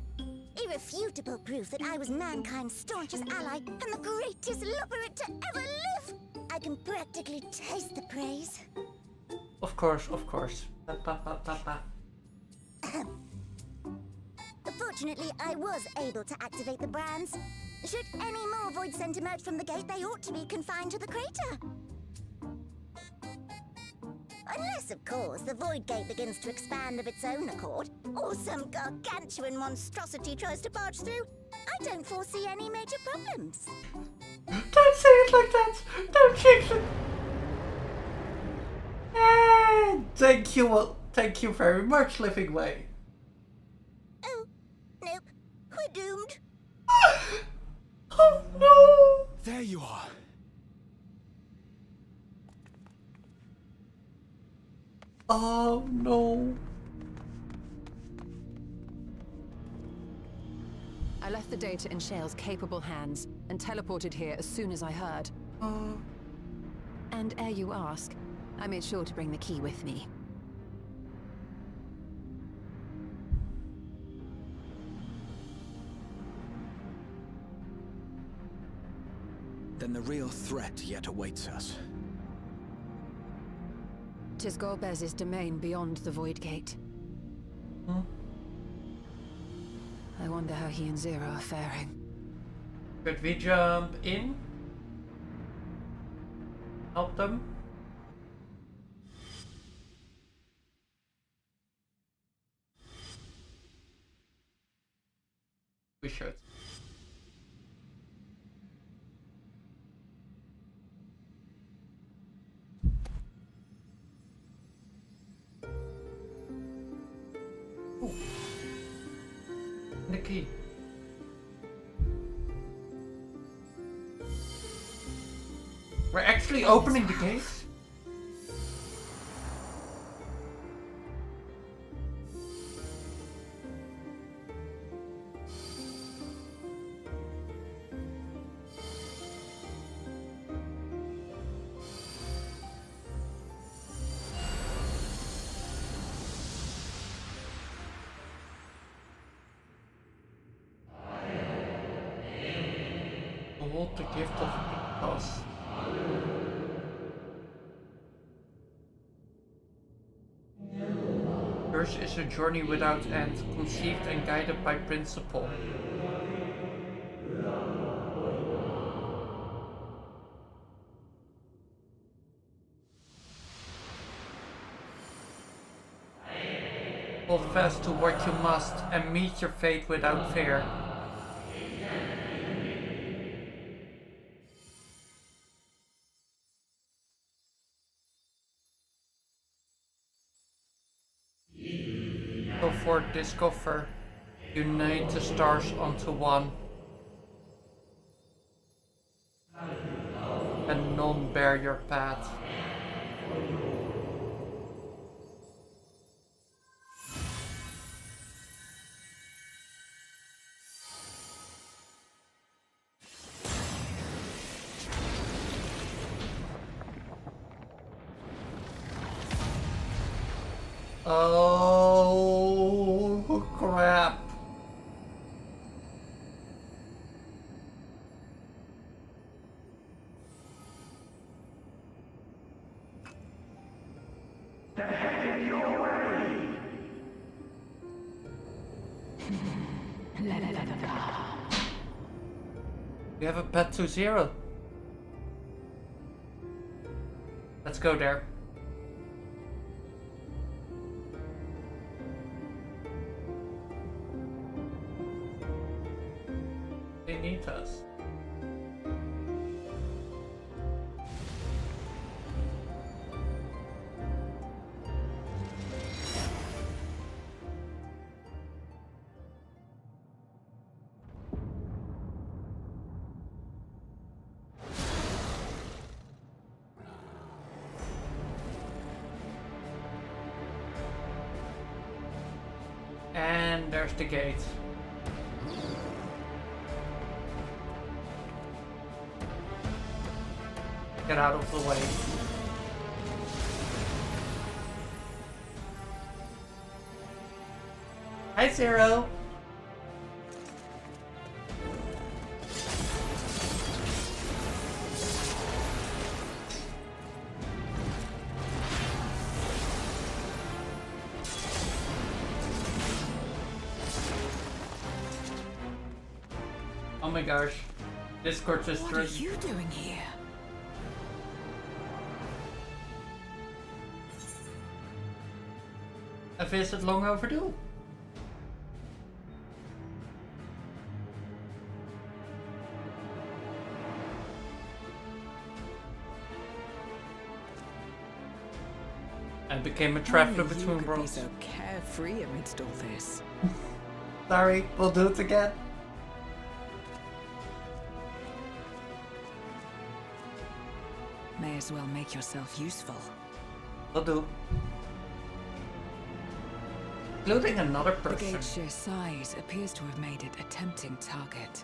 Irrefutable proof that I was mankind's staunchest ally and the greatest lubberite to ever live! I can practically taste the praise. Of course, of course. Fortunately, I was able to activate the brands. Should any more void scent emerge from the gate, they ought to be confined to the crater. Unless, of course, the void gate begins to expand of its own accord, or some gargantuan monstrosity tries to barge through, I don't foresee any major problems. Don't say it like that! Don't jinx it! Thank you very much, Living Way. Oh, nope. We're doomed. Oh no! There you are. Oh no. I left the data in Shale's capable hands and teleported here as soon as I heard. And ere you ask, I made sure to bring the key with me. Then the real threat yet awaits us. 'Tis Golbez's domain beyond the Void Gate. I wonder how he and Zero are faring. Could we jump in? Help them? We should. Ooh. The key. We're actually opening the gate? Behold the gift of impulse. Yours is a journey without end, conceived and guided by principle. Hold fast to what you must and meet your fate without fear. Go forth, discover, unite the stars onto one, and none bear your path. Oh, crap. They're headed your way. We have a path to 0. Let's go there. They need us. And there's the gate. Get out of the way. Hi, Zero. Oh my gosh. Discord just What are you doing here? A visit long overdue. I became a traveler between worlds. So carefree amidst all this. Sorry, we'll do it again. May as well make yourself useful. Will do. Including another The person. gate's sheer size appears to have made it a tempting target.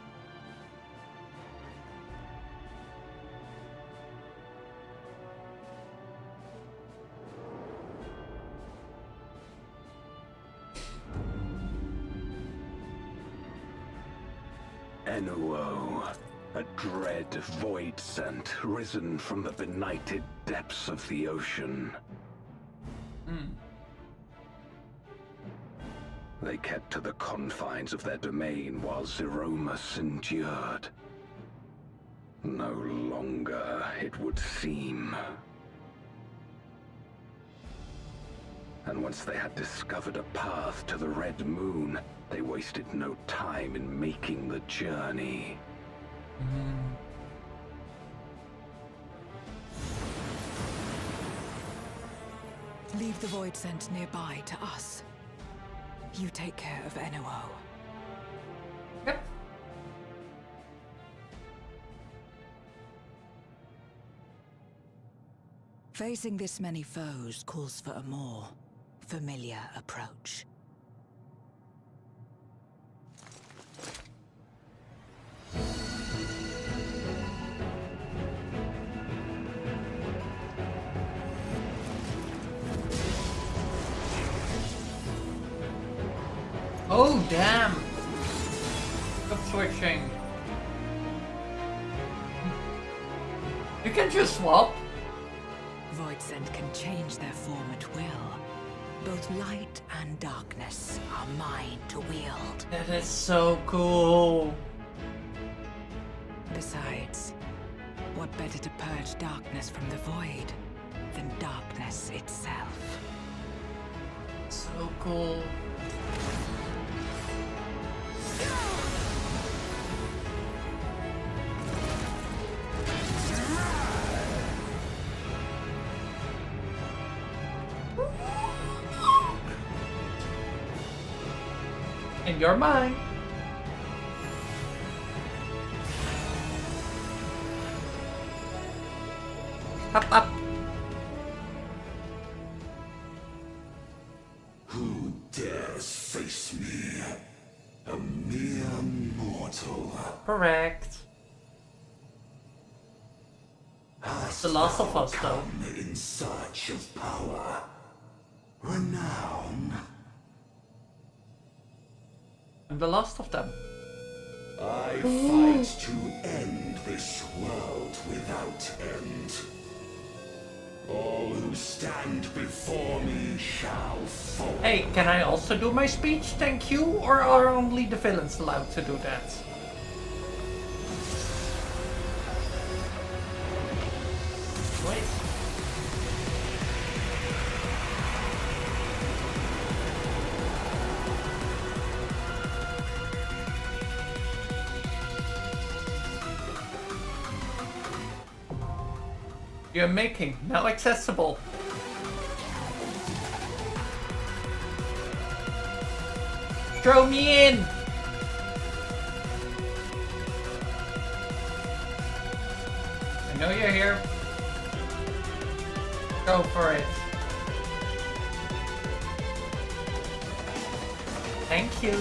Enuo, a dread void scent risen from the benighted depths of the ocean. They kept to the confines of their domain while Zeromus endured. No longer, it would seem. And once they had discovered a path to the Red Moon, they wasted no time in making the journey. Leave the void scent nearby to us. You take care of Enuo. Yep. Facing this many foes calls for a more familiar approach. Oh, damn! Stop switching. You can just swap. Voidsent can change their form at will. Both light and darkness are mine to wield. That is so cool. Besides, what better to purge darkness from the void than darkness itself? So cool. And you're mine. Up, up. Who dares face me? A mere mortal. Correct. The Last of Us, though. In search of power, renown. I'm the last of them. I fight to end this world without end. All who stand before me shall fall. Hey, can I also do my speech, thank you? Or are only the villains allowed to do that? Wait. You're making now accessible. Throw me in! I know you're here. Go for it. Thank you.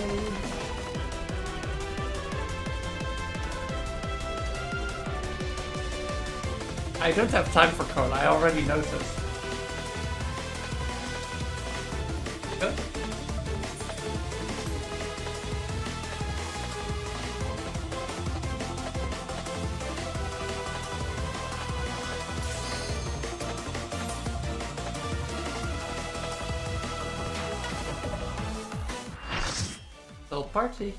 I don't have time for code, I already noticed. Good. Little party.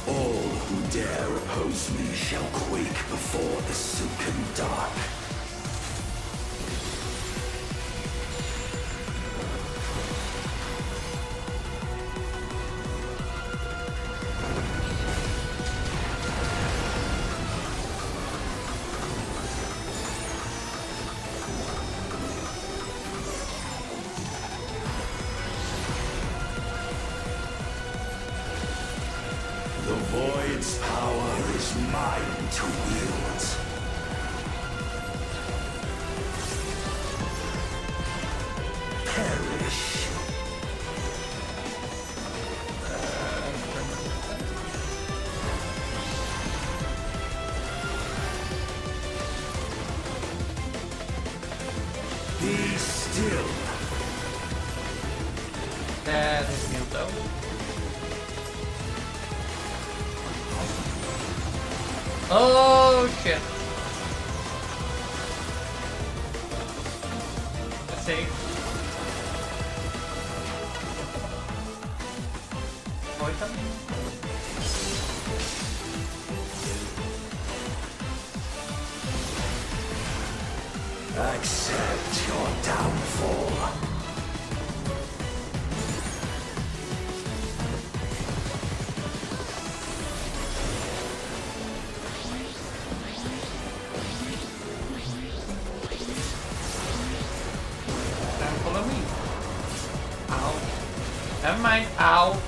All who dare oppose me shall quake before the silken dark. The Void's power is mine to wield. Perish. Be still. That is new though. Oh shit. Let's see. Poison? Accept your downfall. Don't follow me. Ow. Never mind. Ow.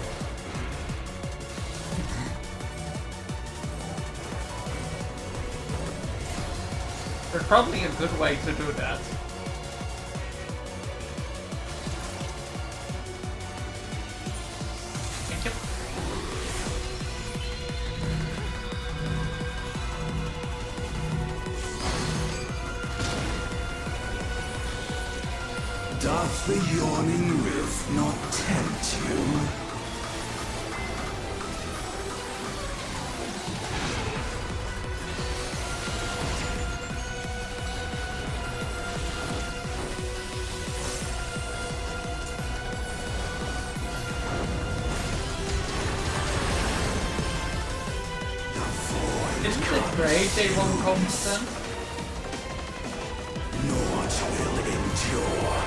probably a good way to do that. Thank you. Doth the yawning rift not tempt you? Isn't it great they won't come then? Naught will endure.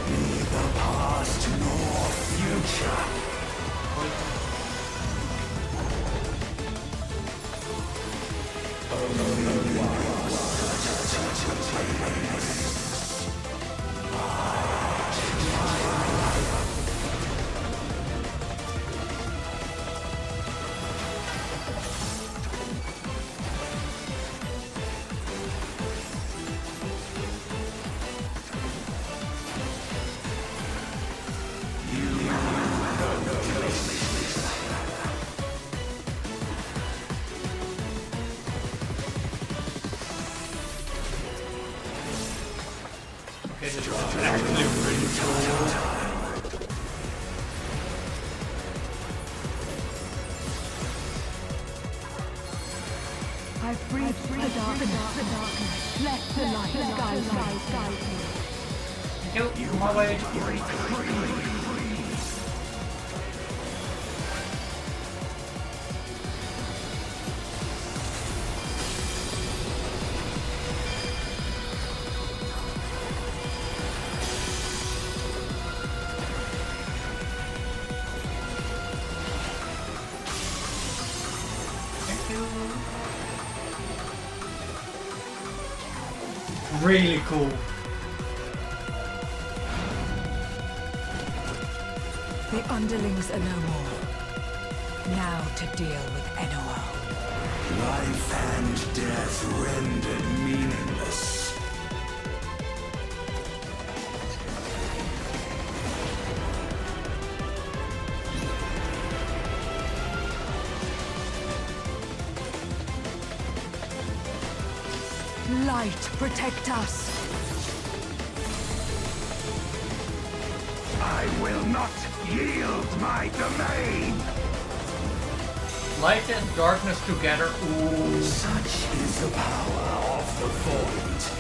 Neither past nor future. Only one Okay, this is actually really cool. I breathe the darkness. Let the light guide me. Thank you, my way. Really cool. The underlings are no more. Now to deal with NOL. life and death rendered meaningless. Light, protect us. I will not yield my domain. Light and darkness together. Ooh. Such is the power of the void.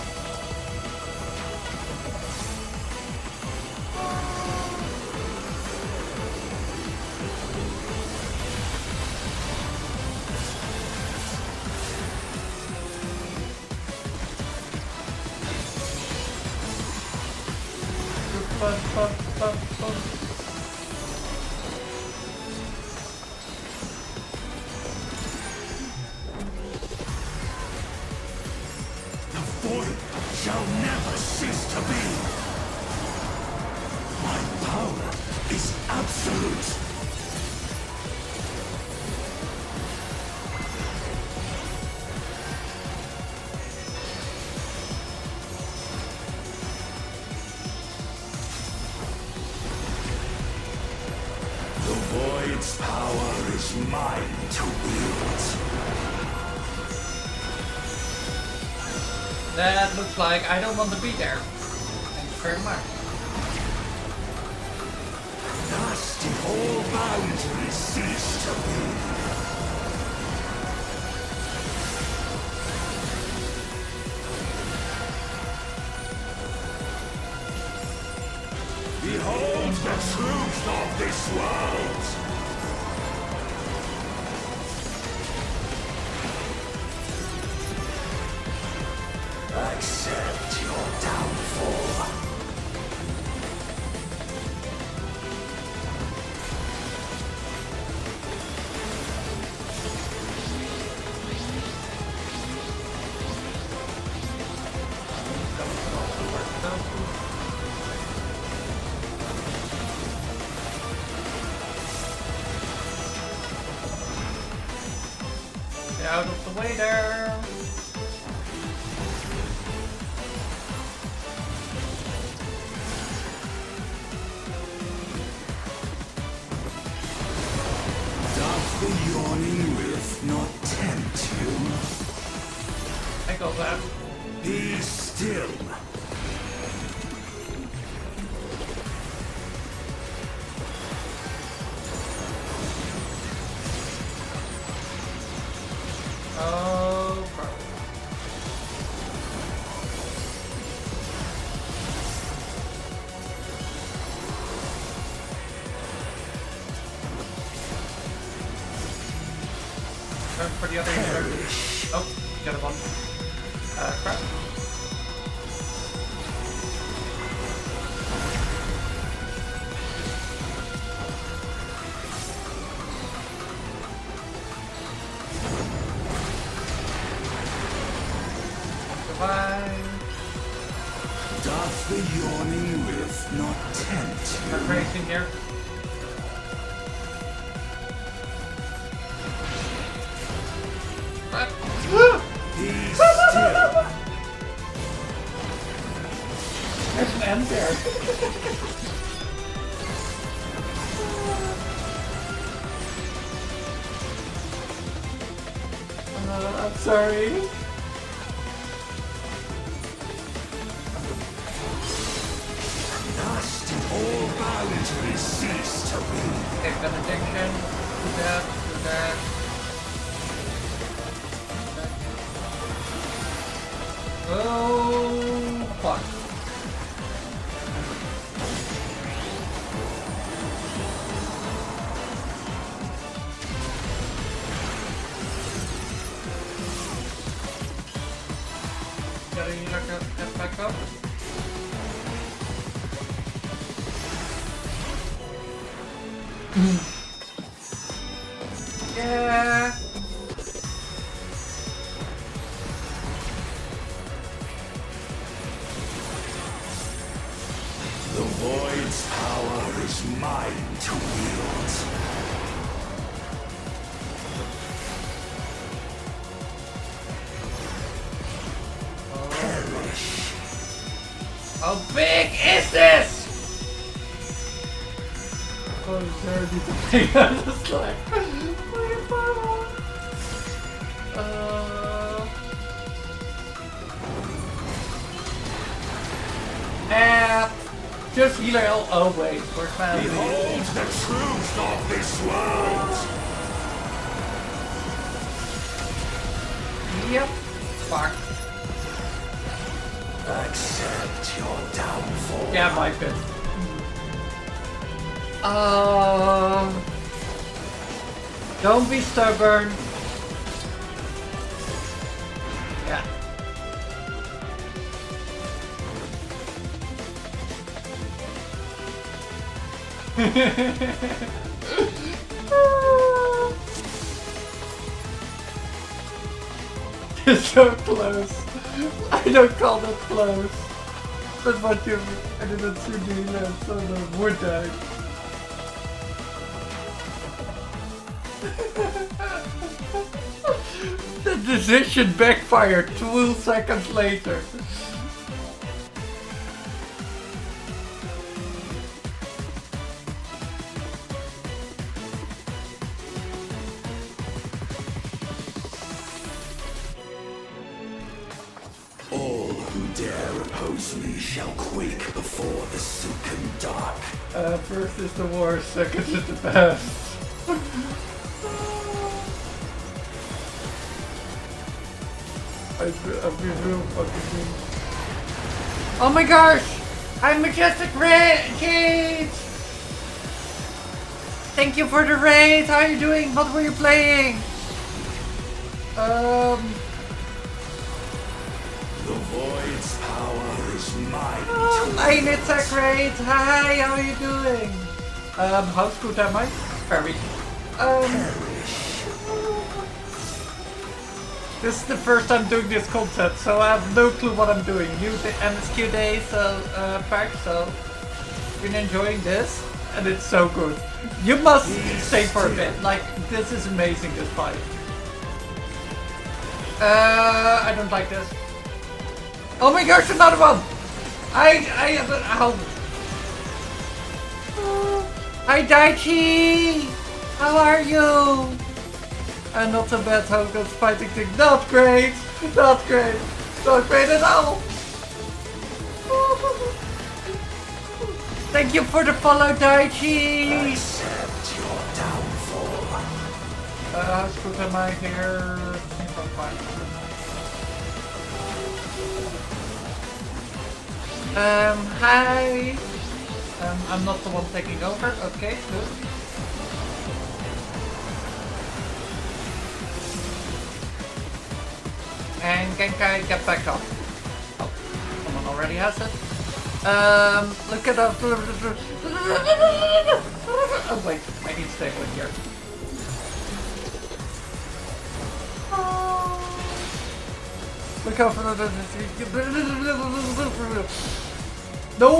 The void shall never cease to be. My power is absolute. The void's power is mine to wield. That looks like I don't want to be there. Thanks very much. Thus did all boundaries cease to be. Behold the truth of this world! Accept your downfall. away there. Doth the yawning rift not tempt you? I go that. Be still. Oh, bro. Turn for the other user. Oh, got a one. Crap. Doth the yawning rift not tempt you? I'm racing here. Be still. There's an end there. I'm sorry. Thus do all boundaries cease to be. Take benediction. Do that. Do that. Oh, fuck. Gotta get back up. Yeah. The void's power is mine to wield. Perish. How big is this? Oh, there needs a thing. I'm just like, just heal her. Oh wait, we're fast. Behold the truth of this world. Yep. Fuck. Accept your downfall. Yeah, my bit. Don't be stubborn. Yeah. It's so close. I don't call that close. But what you I didn't see the so the wood died. The decision backfired 2 seconds later. All who dare oppose me shall quake before the silken dark. First is the worst, second is the best. I've been real fucking. Oh my gosh! I'm Majestic Cage! Thank you for the raid! How are you doing? What were you playing? The void's power is mine. I'm Attack Raid! Hi, how are you doing? How good am I? Very. This is the first time doing this concept, so I have no clue what I'm doing. New MSQ day, so pack, so been enjoying this, and it's so good. You must stay for a bit. Like, this is amazing, this fight. I don't like this. Oh my gosh, another one! Ow! Hi Daichi! How are you? Not so bad, how goes fighting thing? Not great! Not great! Not great at all! Thank you for the follow, Daichi! Accept your downfall. How good am I here? I think I'm fine. Hi! I'm not the one taking over. Okay, good. And Genkai, get back up. Oh, someone already has it. Look at that. Oh wait, I need to stay one here. Look how. No,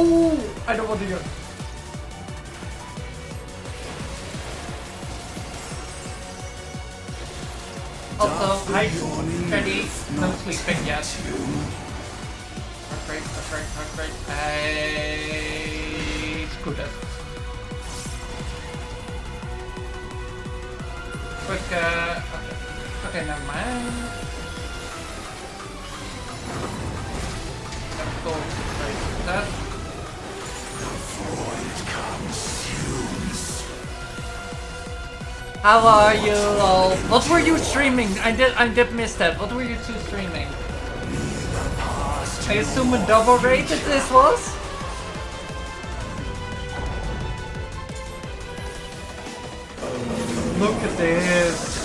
I don't want to go. Also, hi, Freddy. No sleeping yet. Heart rate, heart rate, heart rate. I screwed it. Quick, okay, never mind. Let's go straight to that. How are you all? What were you streaming? I did miss that. What were you two streaming? I assume a double rated this was? Look at this.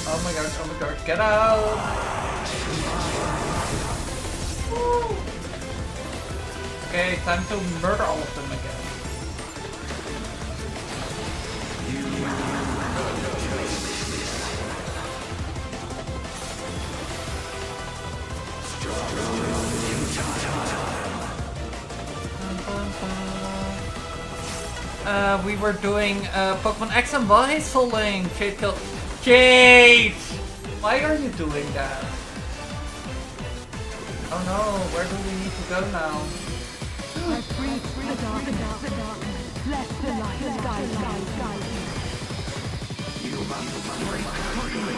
Oh my god, get out. Woo. Okay, time to murder all of them again. We were doing Pokemon X and Y Soul Link. Jade! Why are you doing that? Oh no, where do we need to go now? I free the darkness. Let the light guide you. You must break free.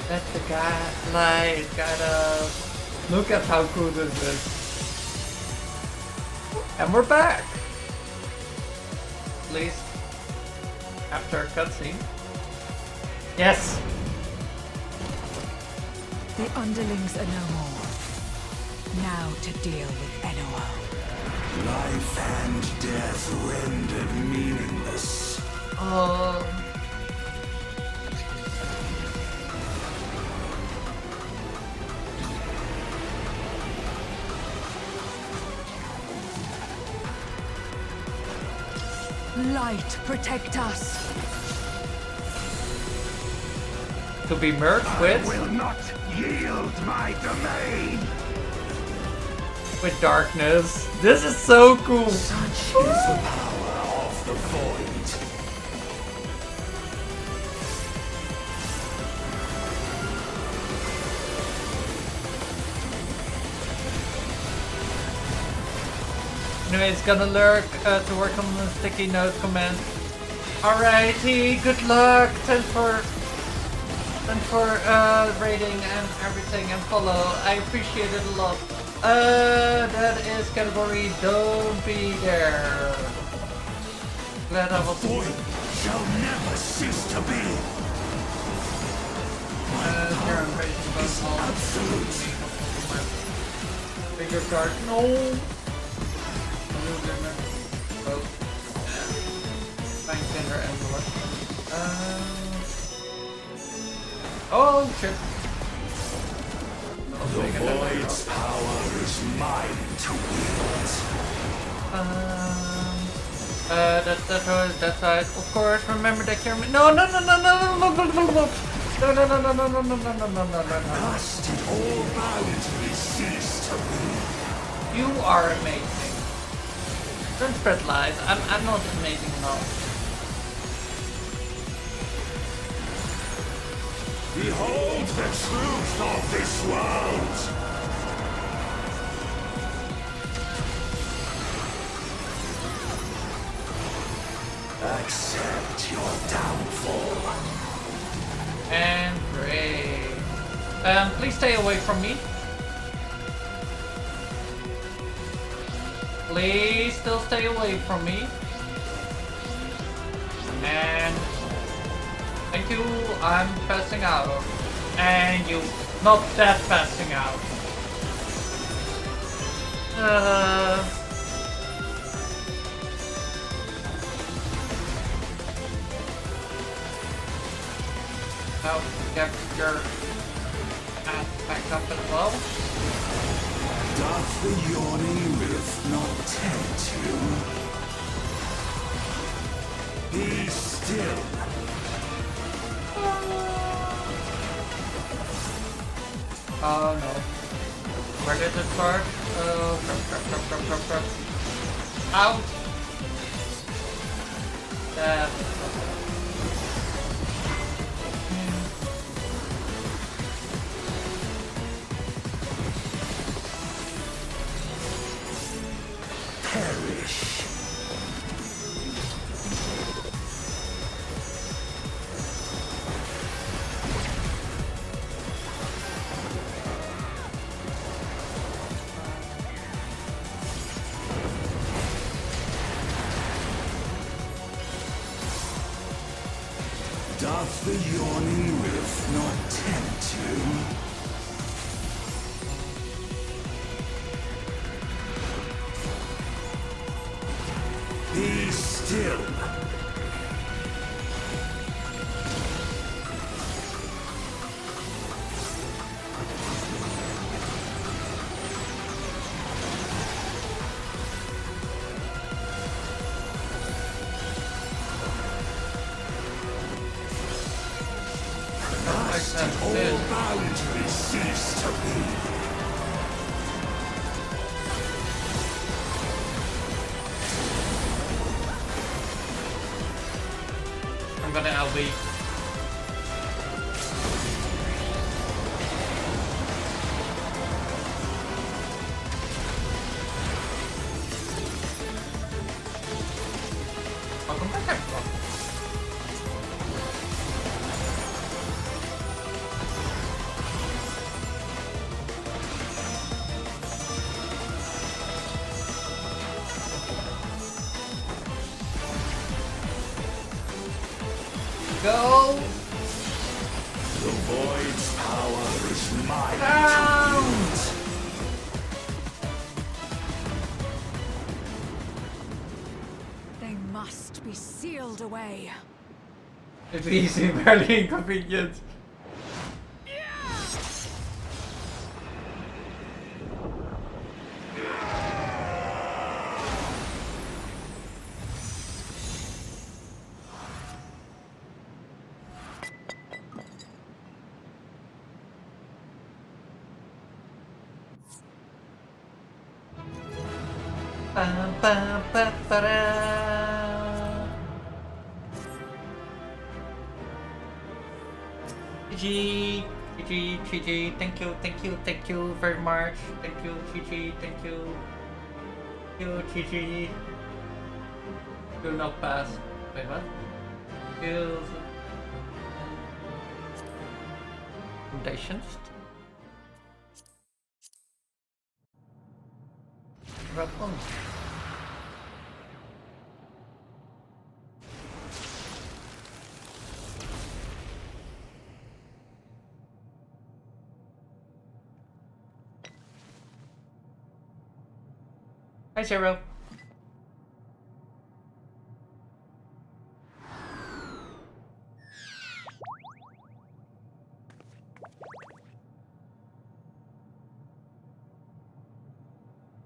That's the guy, like, gotta look at how cool this is. And we're back! At least, after a cutscene. Yes! The underlings are no more. Now to deal with NOO. Life and death rendered meaningless. Light, protect us. To be merged with? I will not yield my domain. With darkness. This is so cool. Such is the power of the void. Anyway, it's gonna lurk to work on the sticky note command. Alrighty, good luck. Thanks for rating and everything and follow. I appreciate it a lot. That is category don't be there. Glad I was. Void shall never cease to be. Is absolute. Bigger card. No. Fine and more. Oh shit. The void's power is mine to wield. That's right. Of course, remember that you're no. Must it all boundaries cease to be? You are amazing. Don't spread lies. I'm not amazing enough. Behold the truth of this world! Accept your downfall. And great. Please stay away from me. Please still stay away from me. And thank you, I'm passing out. And you, not that passing out. Now get your ass back up as well. Doth the yawning rift not tempt you? Be still. Oh no. Where did it start? Crap. Out! Perish. Doth the yawning rift not tempt you? Be still. All boundaries cease to be. I'm gonna LB. Welcome back, everyone. Go! The void's power is mine Down! to wield. They must be sealed away. It's easy, very inconvenient. GG, thank you very much. Thank you, GG, thank you. GG. Do not pass. Wait, what? Skills. Foundations. Weapons. Hi, Zero.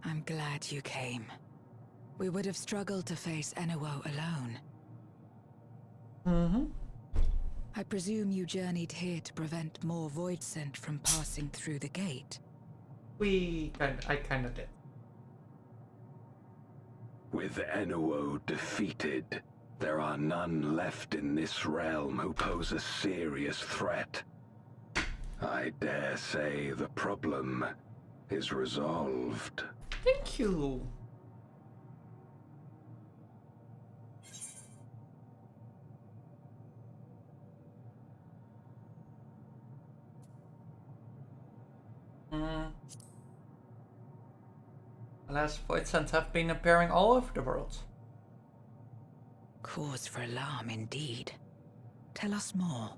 I'm glad you came. We would have struggled to face Enuo alone. Mm-hmm. I presume you journeyed here to prevent more Void Scent from passing through the gate. I kinda did. With Enuo defeated, there are none left in this realm who pose a serious threat. I dare say the problem is resolved. Thank you. Alas, void scents have been appearing all over the world. Cause for alarm indeed. Tell us more.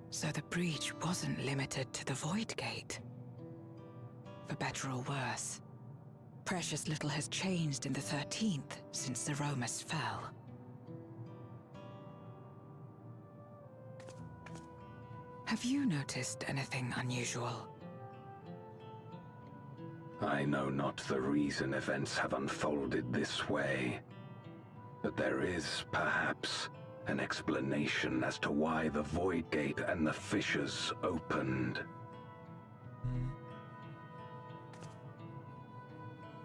So the breach wasn't limited to the Void Gate. For better or worse, precious little has changed in the 13th since the Romus fell. Have you noticed anything unusual? I know not the reason events have unfolded this way, but there is, perhaps, an explanation as to why the Void Gate and the fissures opened.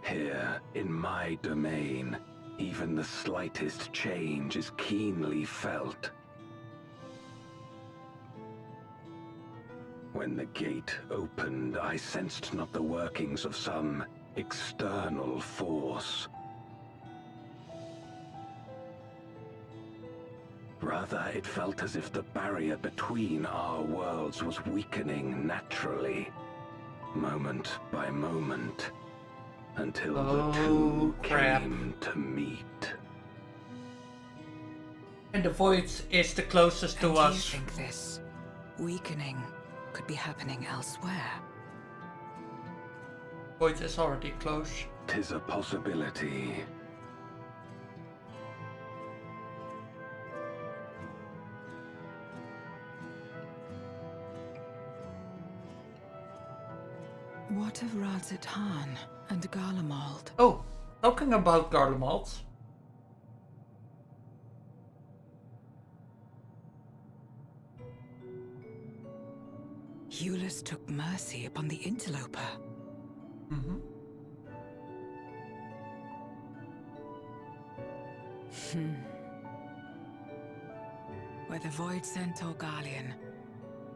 Here, in my domain, even the slightest change is keenly felt. When the gate opened, I sensed not the workings of some external force. Rather, it felt as if the barrier between our worlds was weakening naturally, moment by moment, until the two came to meet. And the void is the closest to us. Do you think this weakening could be happening elsewhere? Void is already close. 'Tis a possibility. What of Razat-Han and Garlemald? Oh, talking about Garlemald. Eulus took mercy upon the interloper. Whether Void Scent or Garlean,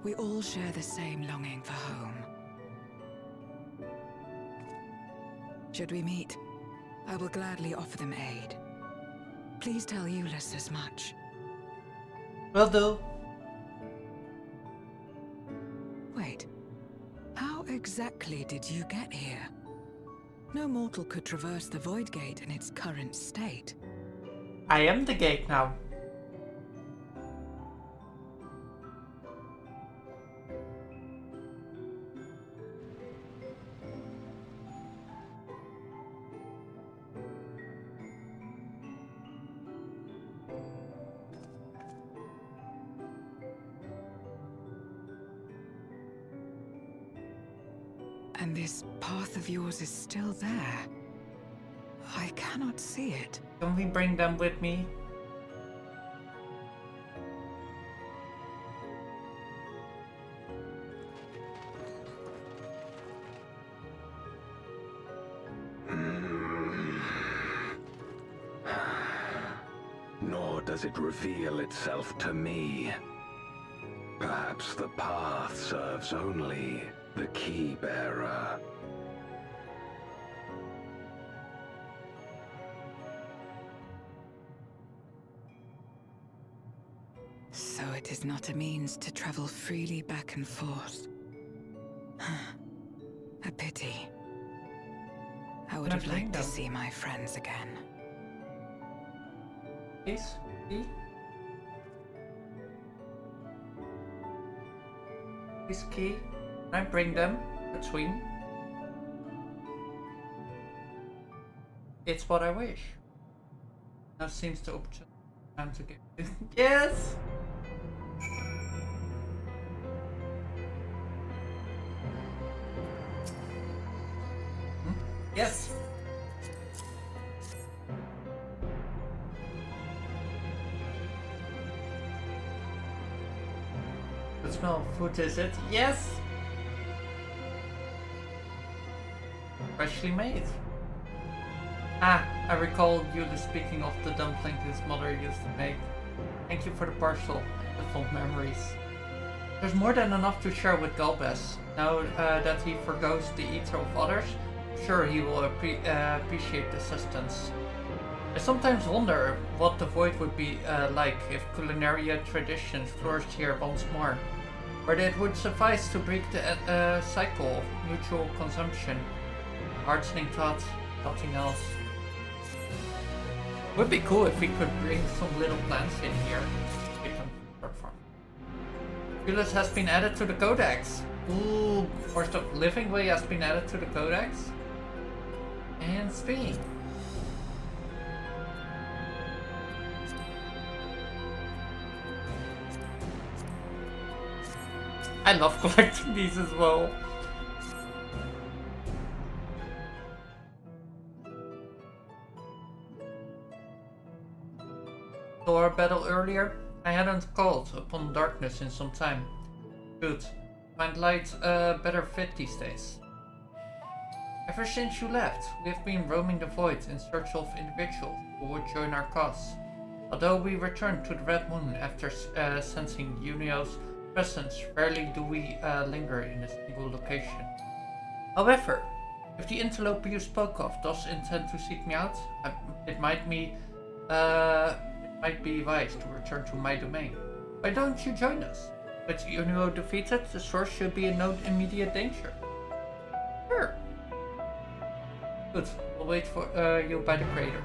we all share the same longing for home. Should we meet, I will gladly offer them aid. Please tell Eulus as much. Will do. Wait, how exactly did you get here? No mortal could traverse the Void Gate in its current state. I am the gate now. And this path of yours is still there. I cannot see it. Can we bring them with me? Nor does it reveal itself to me. Perhaps the path serves only the key bearer. So it is not a means to travel freely back and forth. A pity. I would have liked to see my friends again. Please? This key? Can I bring them between? It's what I wish. Now seems the opportunity time to get it. Yes! Yes! Let's smell of food, is it? Yes! Freshly made. Ah, I recall Yuli speaking of the dumpling his mother used to make. Thank you for the partial and fond memories. There's more than enough to share with Galbez. Now that he forgoes the eater of others, I'm sure he will appreciate the sustenance. I sometimes wonder what the Void would be like if culinaria traditions flourished here once more. Whether it would suffice to break the cycle of mutual consumption. Heartening thought, nothing else. Would be cool if we could bring some little plants in here. Ulysses has been added to the codex. Ooh, Force of Living Way has been added to the codex. And speed. I love collecting these as well. So our battle earlier, I hadn't called upon darkness in some time. Good. Find light better fit these days. Ever since you left, we have been roaming the void in search of individuals who would join our cause. Although we returned to the Red Moon after sensing Unio's presence, rarely do we linger in a single location. However, if the interloper you spoke of does intend to seek me out, it might be wise to return to my domain. Why don't you join us? With Unio defeated, the source should be in no immediate danger. Sure. Good, we'll wait for you by the crater.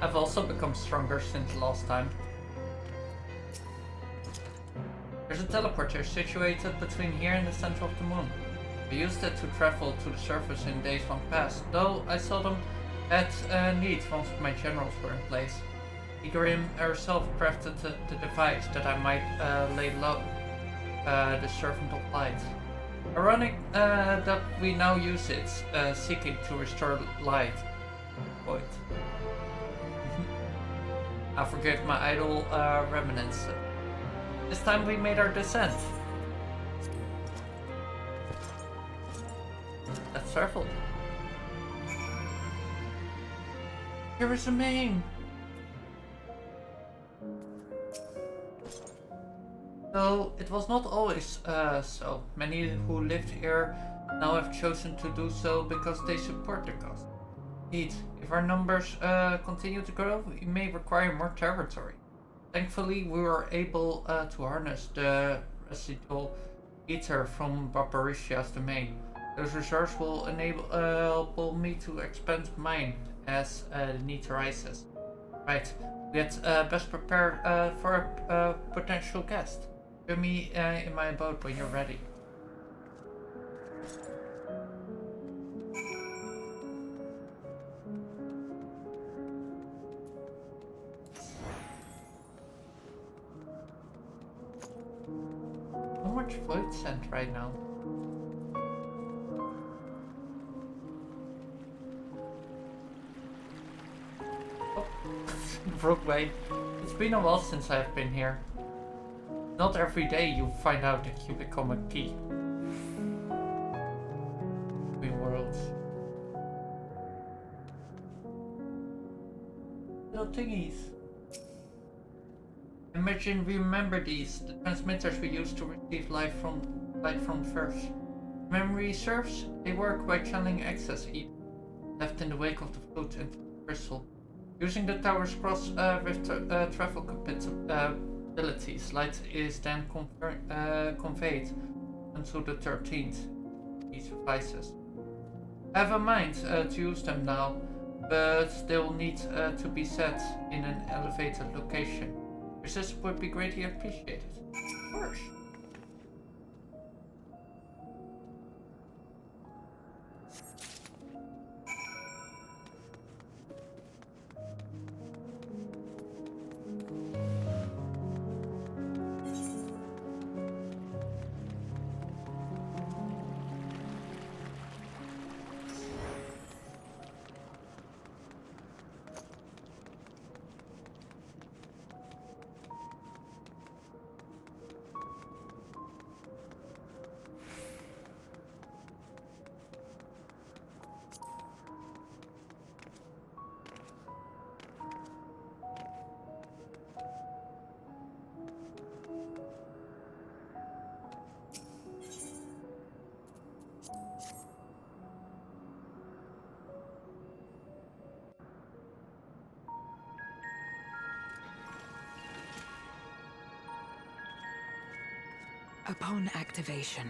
I've also become stronger since last time. There's a teleporter situated between here and the center of the moon. I used it to travel to the surface in days long past, though I seldom had need once my generals were in place. Igarim herself crafted the device that I might lay low the Servant of Light. Ironic that we now use it, seeking to restore light. Void. I forgive my idle remnants. This time we made our descent. That's circled. Here is a main. Though it was not always so. Many who lived here now have chosen to do so because they support the cause. Indeed, if our numbers continue to grow, we may require more territory. Thankfully, we were able to harness the residual ether from Barbaricia's domain. Those reserves will enable me to expand mine as the need arises. Right, we had best prepare for a potential guest. Join me in my boat when you're ready. How much void scent right now? Oh, Brookway. It's been a while since I've been here. Not every day you find out that you become a key. Between worlds. Little thingies. Imagine we remember these, the transmitters we used to receive light from first. Memory serves, they work by channeling excess heat left in the wake of the float into the crystal. Using the tower's cross with travel capabilities, light is then conveyed until the 13th. These devices. I have a mind to use them now, but they will need to be set in an elevated location. This would be greatly appreciated. Of course. Upon activation,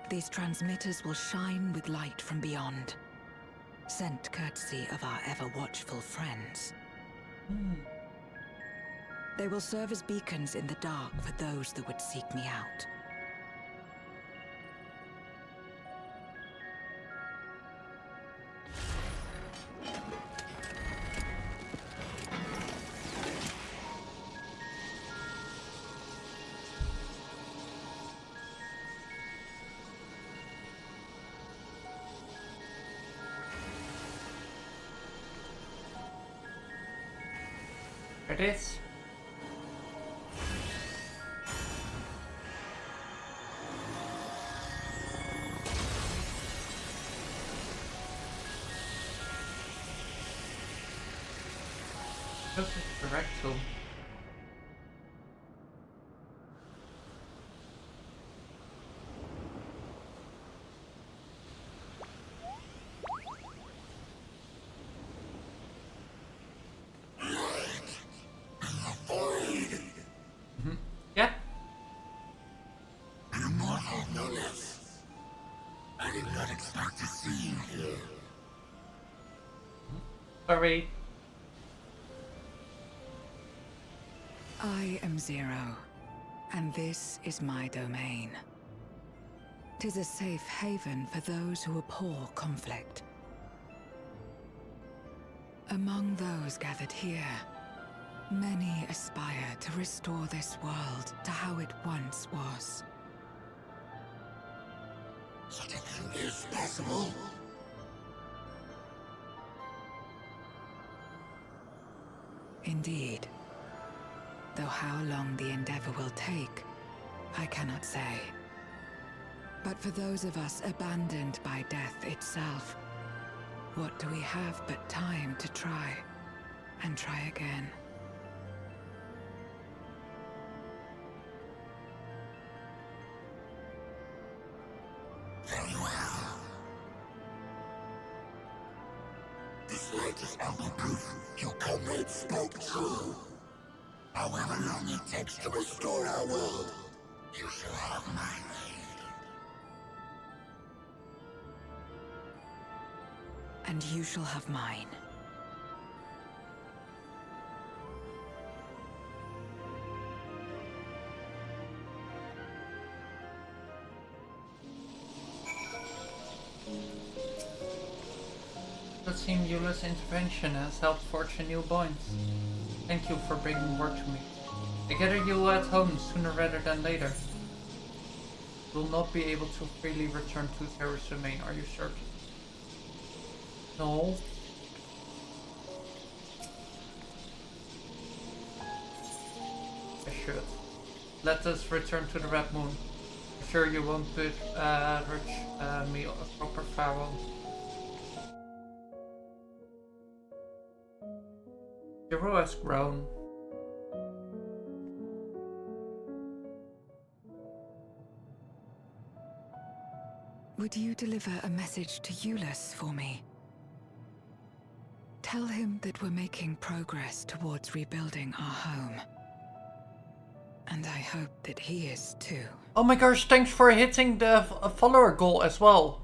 these transmitters will shine with light from beyond, sent courtesy of our ever-watchful friends. They will serve as beacons in the dark for those that would seek me out. It is. This is correct too. Yeah. Immortal Nullus. I did not expect to see you here. Sorry. I am Zero, and this is my domain. 'Tis a safe haven for those who abhor conflict. Among those gathered here, many aspire to restore this world to how it once was. Such a thing is possible. Indeed. Though how long the endeavor will take, I cannot say. But for those of us abandoned by death itself, what do we have but time to try, and try again? Very well. This light is ample proof your comrade spoke true. However long it takes to restore our world, you shall have my aid. And you shall have mine. It seems Eula's intervention has helped forge a new bond. Thank you for bringing word to me. I gather you will at home sooner rather than later. You will not be able to freely return to Terra's domain, are you certain? No. I should. Let us return to the Red Moon. I'm sure you won't bid me a proper farewell. Hero has grown. Would you deliver a message to Eulus for me? Tell him that we're making progress towards rebuilding our home. And I hope that he is too. Oh my gosh, thanks for hitting the follower goal as well.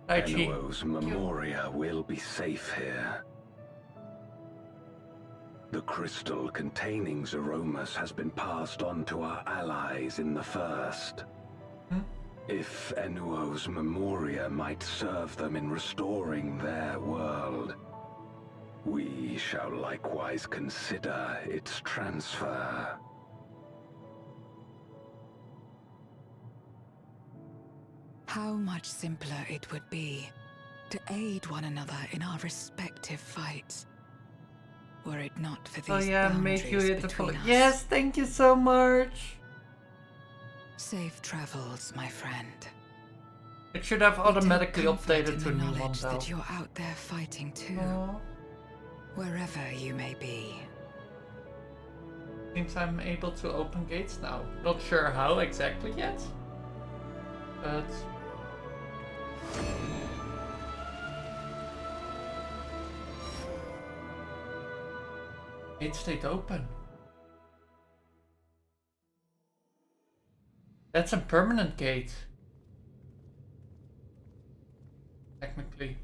Enuo's Memoria will be safe here. The crystal containing Zeromus has been passed on to our allies in the First. If Enuo's Memoria might serve them in restoring their world, we shall likewise consider its transfer. How much simpler it would be to aid one another in our respective fights, were it not for these boundaries make you hit the between us. Yes, thank you so much. Safe travels, my friend. It should have automatically updated to the new one knowledge though. that you're out there fighting too, wherever you may be. Seems I'm able to open gates now. Not sure how exactly yet, but it stayed open. That's a permanent gate. Technically.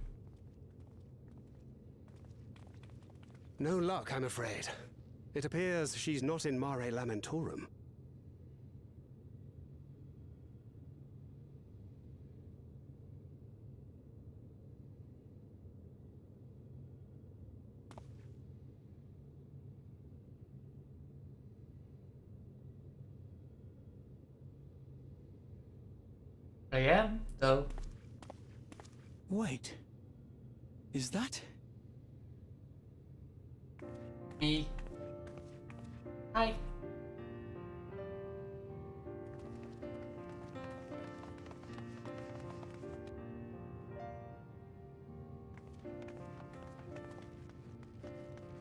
No luck, I'm afraid. It appears she's not in Mare Lamentorum. I am, though. Wait. Is that? Me. Hi.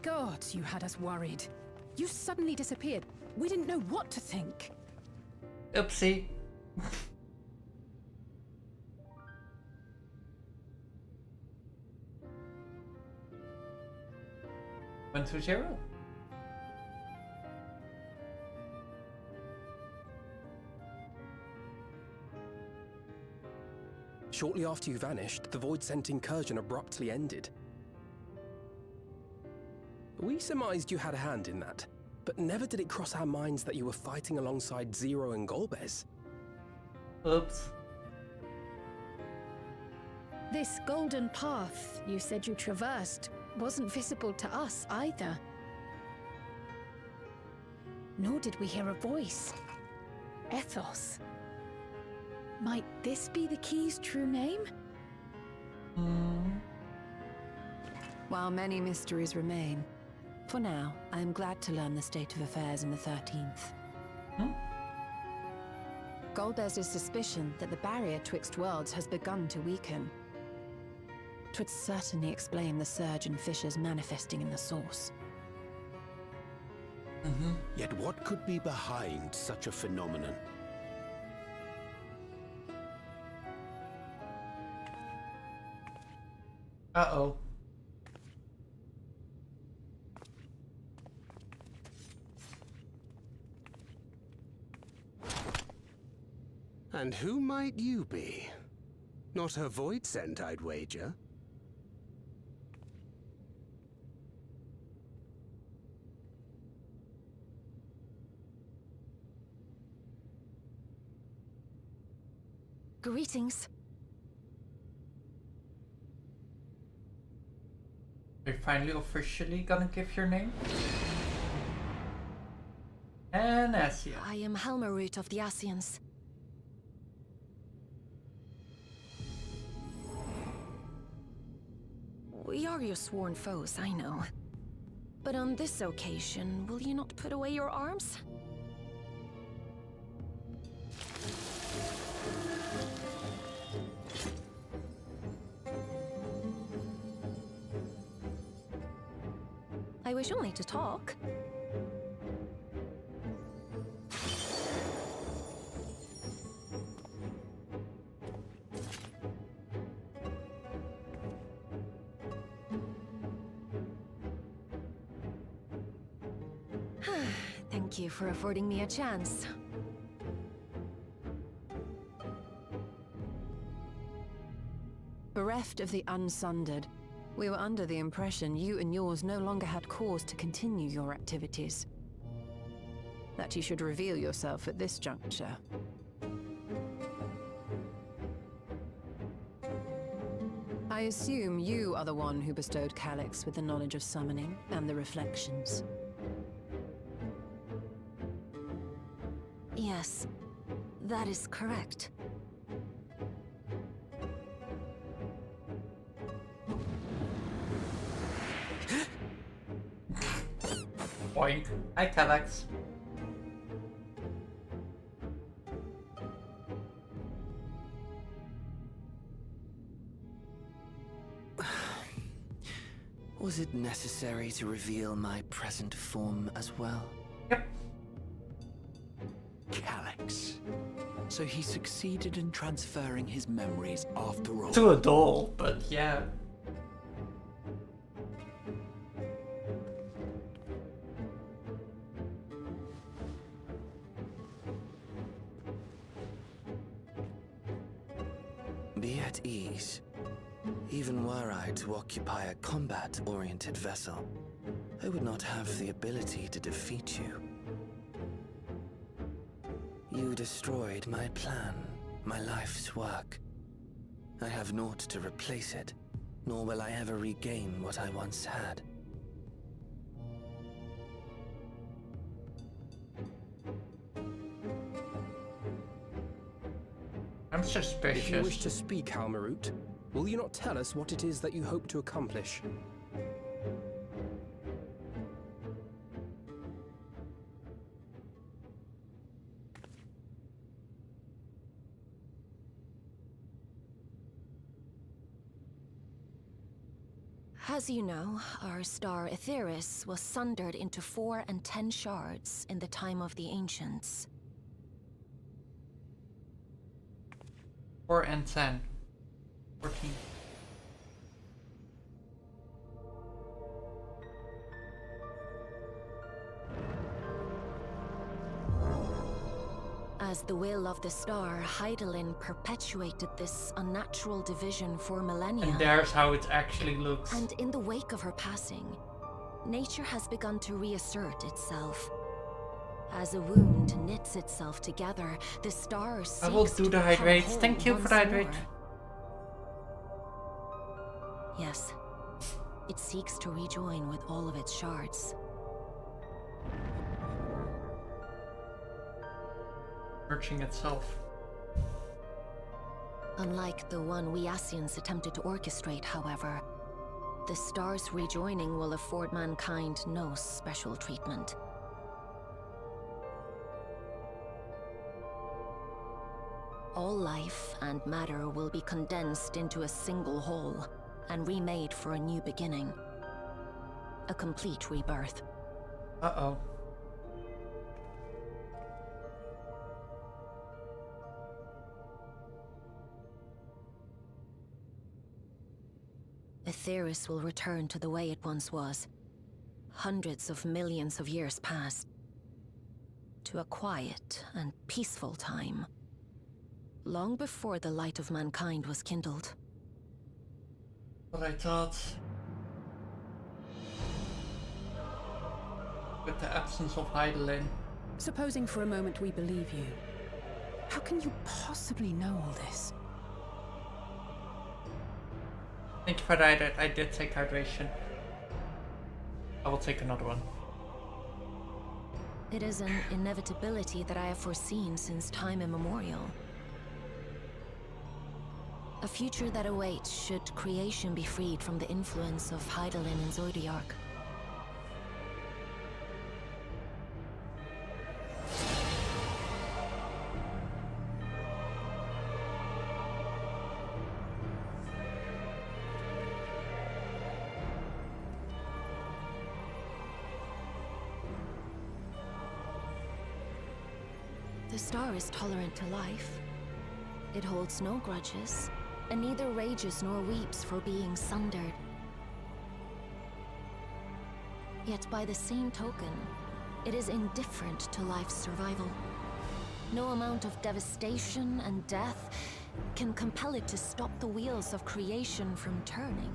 God, you had us worried. You suddenly disappeared. We didn't know what to think. Oopsie. Went to 0. Shortly after you vanished, the Void-Sent incursion abruptly ended. We surmised you had a hand in that, but never did it cross our minds that you were fighting alongside Zero and Golbez. Oops. This golden path you said you traversed wasn't visible to us either. Nor did we hear a voice. Ethos. Might this be the key's true name? While many mysteries remain, for now, I am glad to learn the state of affairs in the 13th. Golbez's suspicion that the barrier twixt worlds has begun to weaken. 'Twould certainly explain the surge in fissures manifesting in the source. Yet what could be behind such a phenomenon? Uh-oh. And who might you be? Not a Void-Sent, I'd wager. Greetings. We're finally officially gonna give your name? And Asia. I am Helmarut of the Asians. We are your sworn foes, I know. But on this occasion, will you not put away your arms? I wish only to talk. Thank you for affording me a chance. Bereft of the Unsundered, we were under the impression you and yours no longer had cause to continue your activities. That you should reveal yourself at this juncture. I assume you are the one who bestowed Calyx with the knowledge of summoning and the reflections. Yes, that is correct. Boink. Hi, Calyx. Was it necessary to reveal my present form as well? Yep. Calyx. So he succeeded in transferring his memories after all. To a doll, but yeah. Be at ease. Even were I to occupy a combat-oriented vessel, I would not have the ability to defeat you. You destroyed my plan, my life's work. I have naught to replace it, nor will I ever regain what I once had. I'm suspicious. If you wish to speak, Halmarut, will you not tell us what it is that you hope to accomplish? As you know, our star Aetheris was sundered into 4 and 10 shards in the time of the Ancients. 4 and 10. 14. As the will of the star, Hydaelyn perpetuated this unnatural division for millennia. And there's how it actually looks. And in the wake of her passing, nature has begun to reassert itself. As a wound knits itself together, the star seeks I will do the hydrate. Thank you for the hydrate. Yes, it seeks to rejoin with all of its shards. Merging itself. Unlike the one we Ascians attempted to orchestrate, however, the star's rejoining will afford mankind no special treatment. All life and matter will be condensed into a single whole and remade for a new beginning. A complete rebirth. Uh-oh. Aetheris will return to the way it once was. Hundreds of millions of years past. To a quiet and peaceful time. Long before the light of mankind was kindled. What I thought. With the absence of Hydaelyn. Supposing for a moment we believe you, how can you possibly know all this? Thank you for the hydrate. I did take hydration. I will take another one. It is an inevitability that I have foreseen since time immemorial. A future that awaits should creation be freed from the influence of Hydaelyn and Zodiark. The star is tolerant to life. It holds no grudges, and neither rages nor weeps for being sundered. Yet by the same token, it is indifferent to life's survival. No amount of devastation and death can compel it to stop the wheels of creation from turning.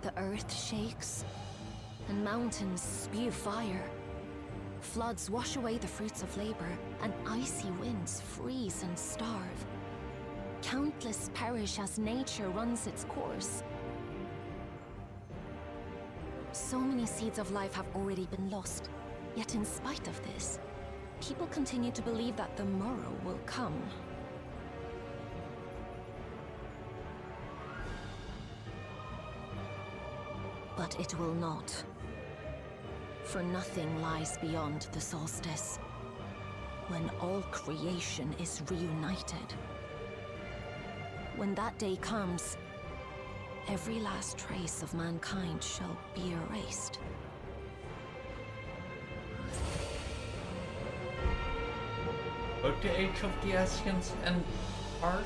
The earth shakes, and mountains spew fire. Floods wash away the fruits of labor, and icy winds freeze and starve. Countless perish as nature runs its course. So many seeds of life have already been lost. Yet in spite of this, people continue to believe that the morrow will come. But it will not. For nothing lies beyond the solstice, when all creation is reunited. When that day comes, every last trace of mankind shall be erased. Both the age of the Ascians and ours?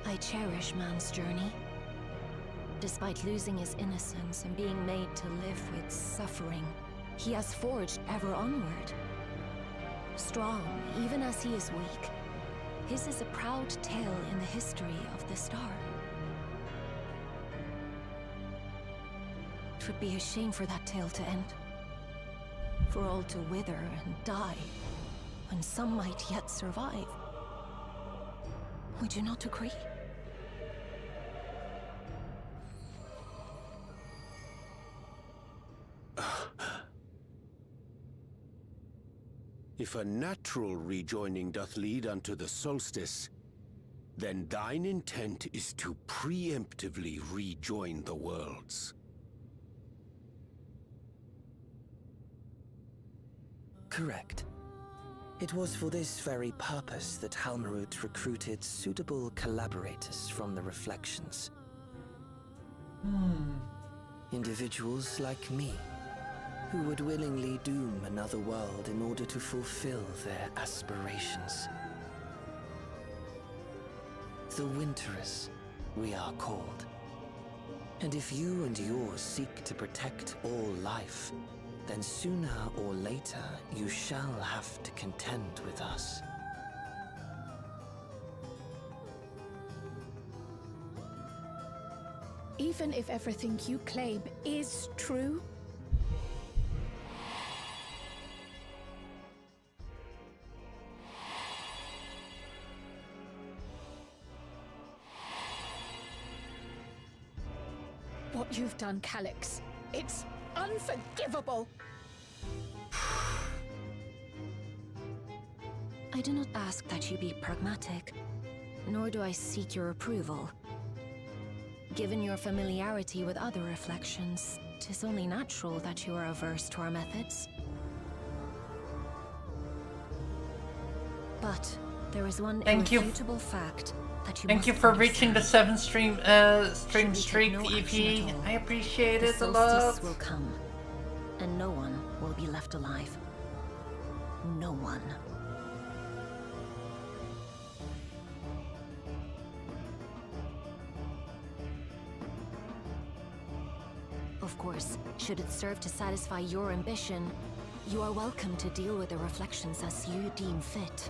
I cherish man's journey. Despite losing his innocence and being made to live with suffering, he has forged ever onward. Strong, even as he is weak, his is a proud tale in the history of the star. It would be a shame for that tale to end. For all to wither and die, when some might yet survive. Would you not agree? If a natural rejoining doth lead unto the solstice, then thine intent is to preemptively rejoin the worlds. Correct. It was for this very purpose that Halmarut recruited suitable collaborators from the Reflections. Individuals like me, who would willingly doom another world in order to fulfill their aspirations. The Winterers, we are called. And if you and yours seek to protect all life, then sooner or later you shall have to contend with us. Even if everything you claim is true, what you've done, Calyx, it's unforgivable! I do not ask that you be pragmatic, nor do I seek your approval. Given your familiarity with other reflections, 'tis only natural that you are averse to our methods. But there is one irrefutable fact that you Thank must you for understand. reaching the 7 stream streak, Evie. I appreciate it a lot. The solstice will come, and no one will be left alive. No one. Of course, should it serve to satisfy your ambition, you are welcome to deal with the reflections as you deem fit.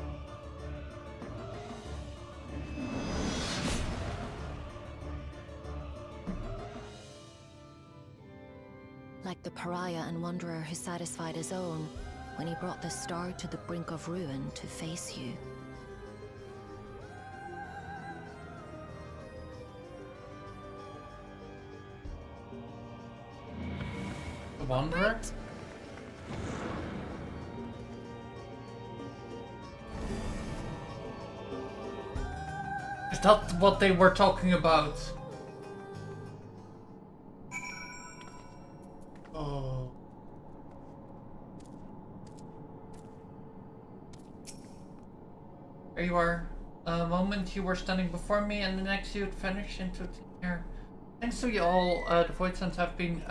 Like the pariah and wanderer who satisfied his own when he brought the star to the brink of ruin to face you. The wanderer? Is that what they were talking about? Oh. There you are. A moment you were standing before me, and the next you'd vanish into thin air. Thanks to you all, the Void Sands have been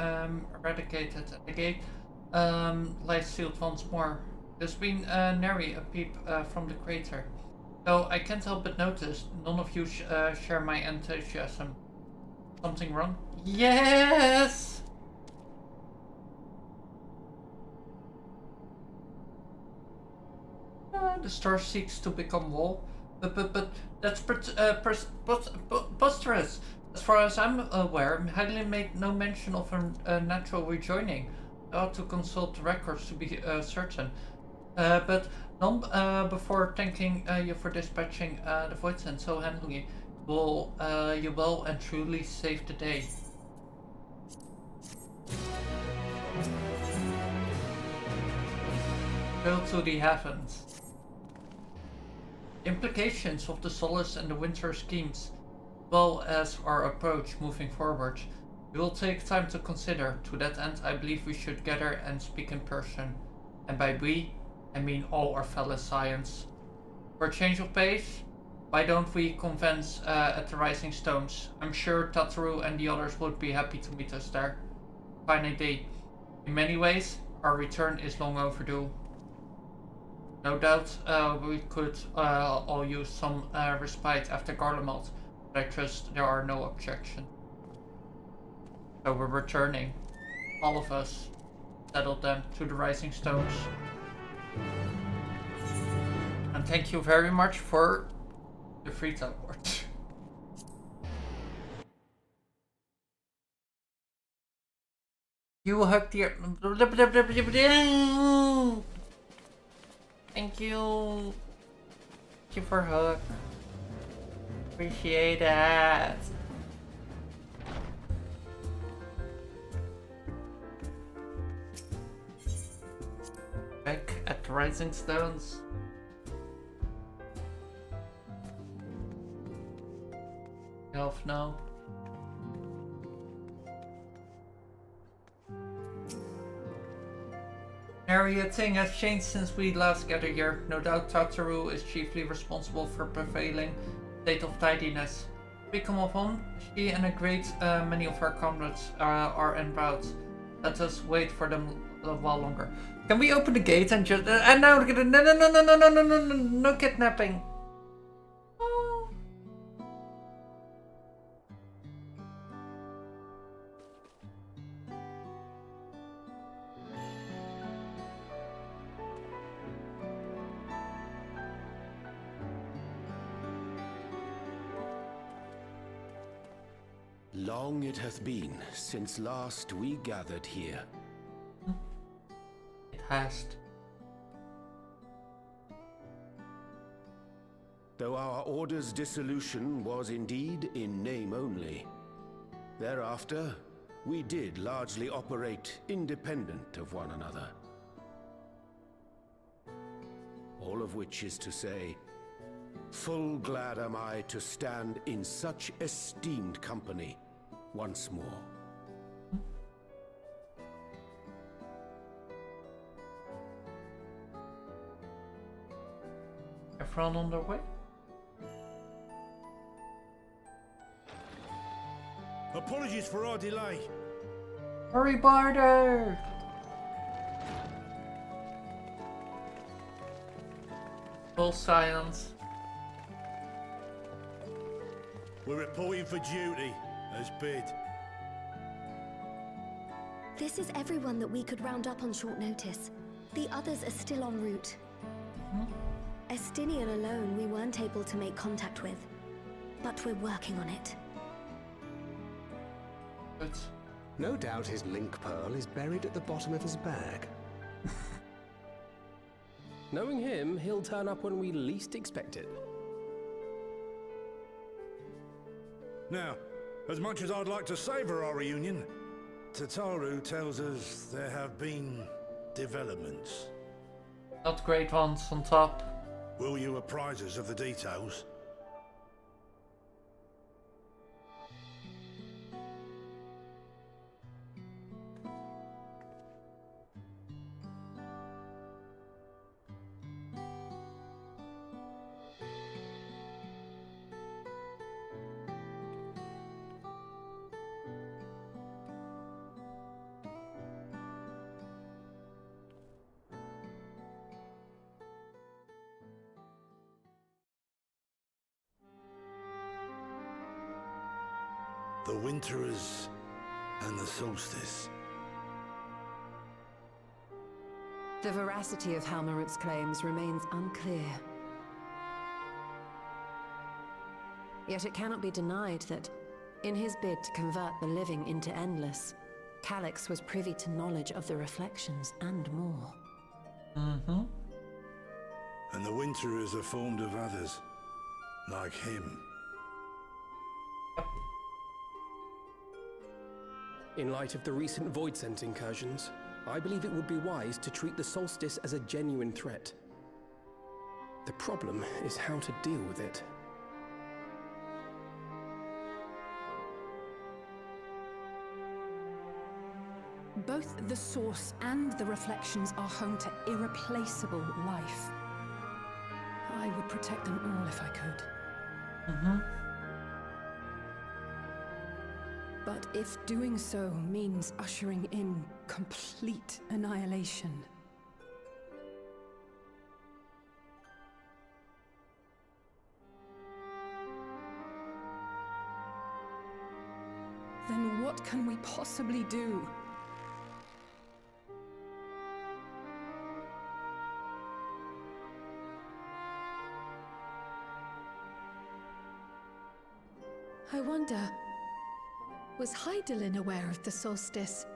eradicated, and the gate lies sealed once more. There's been nary a peep from the crater. Though I can't help but notice none of you share my enthusiasm. Something wrong? Yes! The star seeks to become wall, but that's preposterous. As far as I'm aware, Haglin made no mention of a natural rejoining. I ought to consult the records to be certain. But none before thanking you for dispatching the Void Sand so handily. Will you well and truly save the day. Go to the heavens. Implications of the Solace and the Winter schemes, as well as our approach moving forward, we will take time to consider. To that end, I believe we should gather and speak in person. And by we, I mean all our fellow Scions. For a change of pace, why don't we converse at the Rising Stones? I'm sure Tataru and the others would be happy to meet us there. Fine idea. In many ways, our return is long overdue. No doubt we could all use some respite after Garlemald, but I trust there are no objections. So we're returning. All of us. Settled them to the Rising Stones. And thank you very much for the free teleport. You will hug the... Thank you. Thank you for hug. Appreciate that. Back at the Rising Stones. Health now. Everything has changed since we last gathered here. No doubt Tataru is chiefly responsible for prevailing state of tidiness. We come of home, she and a great many of her comrades are en route. Let us wait for them a while longer. Can we open the gate and just and now no kidnapping. Long it hath been since last we gathered here. It has. Though our order's dissolution was indeed in name only. Thereafter, we did largely operate independent of one another. All of which is to say, full glad am I to stand in such esteemed company once more. Everyone on their way? Apologies for our delay. Hurry, Barter! Full silence. We're reporting for duty, as bid. This is everyone that we could round up on short notice. The others are still en route. Estinian alone we weren't able to make contact with, but we're working on it. No doubt his link pearl is buried at the bottom of his bag. Knowing him, he'll turn up when we least expect it. Now, as much as I'd like to savour our reunion, Tataru tells us there have been developments. Not great ones on top. Will you apprise us of the details? The Winterers and the Solstice. The veracity of Halmarut's claims remains unclear. Yet it cannot be denied that, in his bid to convert the living into endless, Calyx was privy to knowledge of the reflections and more. Mm-hmm. And the Winterers are formed of others, like him. In light of the recent Void Scent incursions, I believe it would be wise to treat the Solstice as a genuine threat. The problem is how to deal with it. Both the Source and the Reflections are home to irreplaceable life. I would protect them all if I could. Mm-hmm. But if doing so means ushering in complete annihilation, then what What can we possibly do? I wonder, was Hydaelyn aware of the solstice?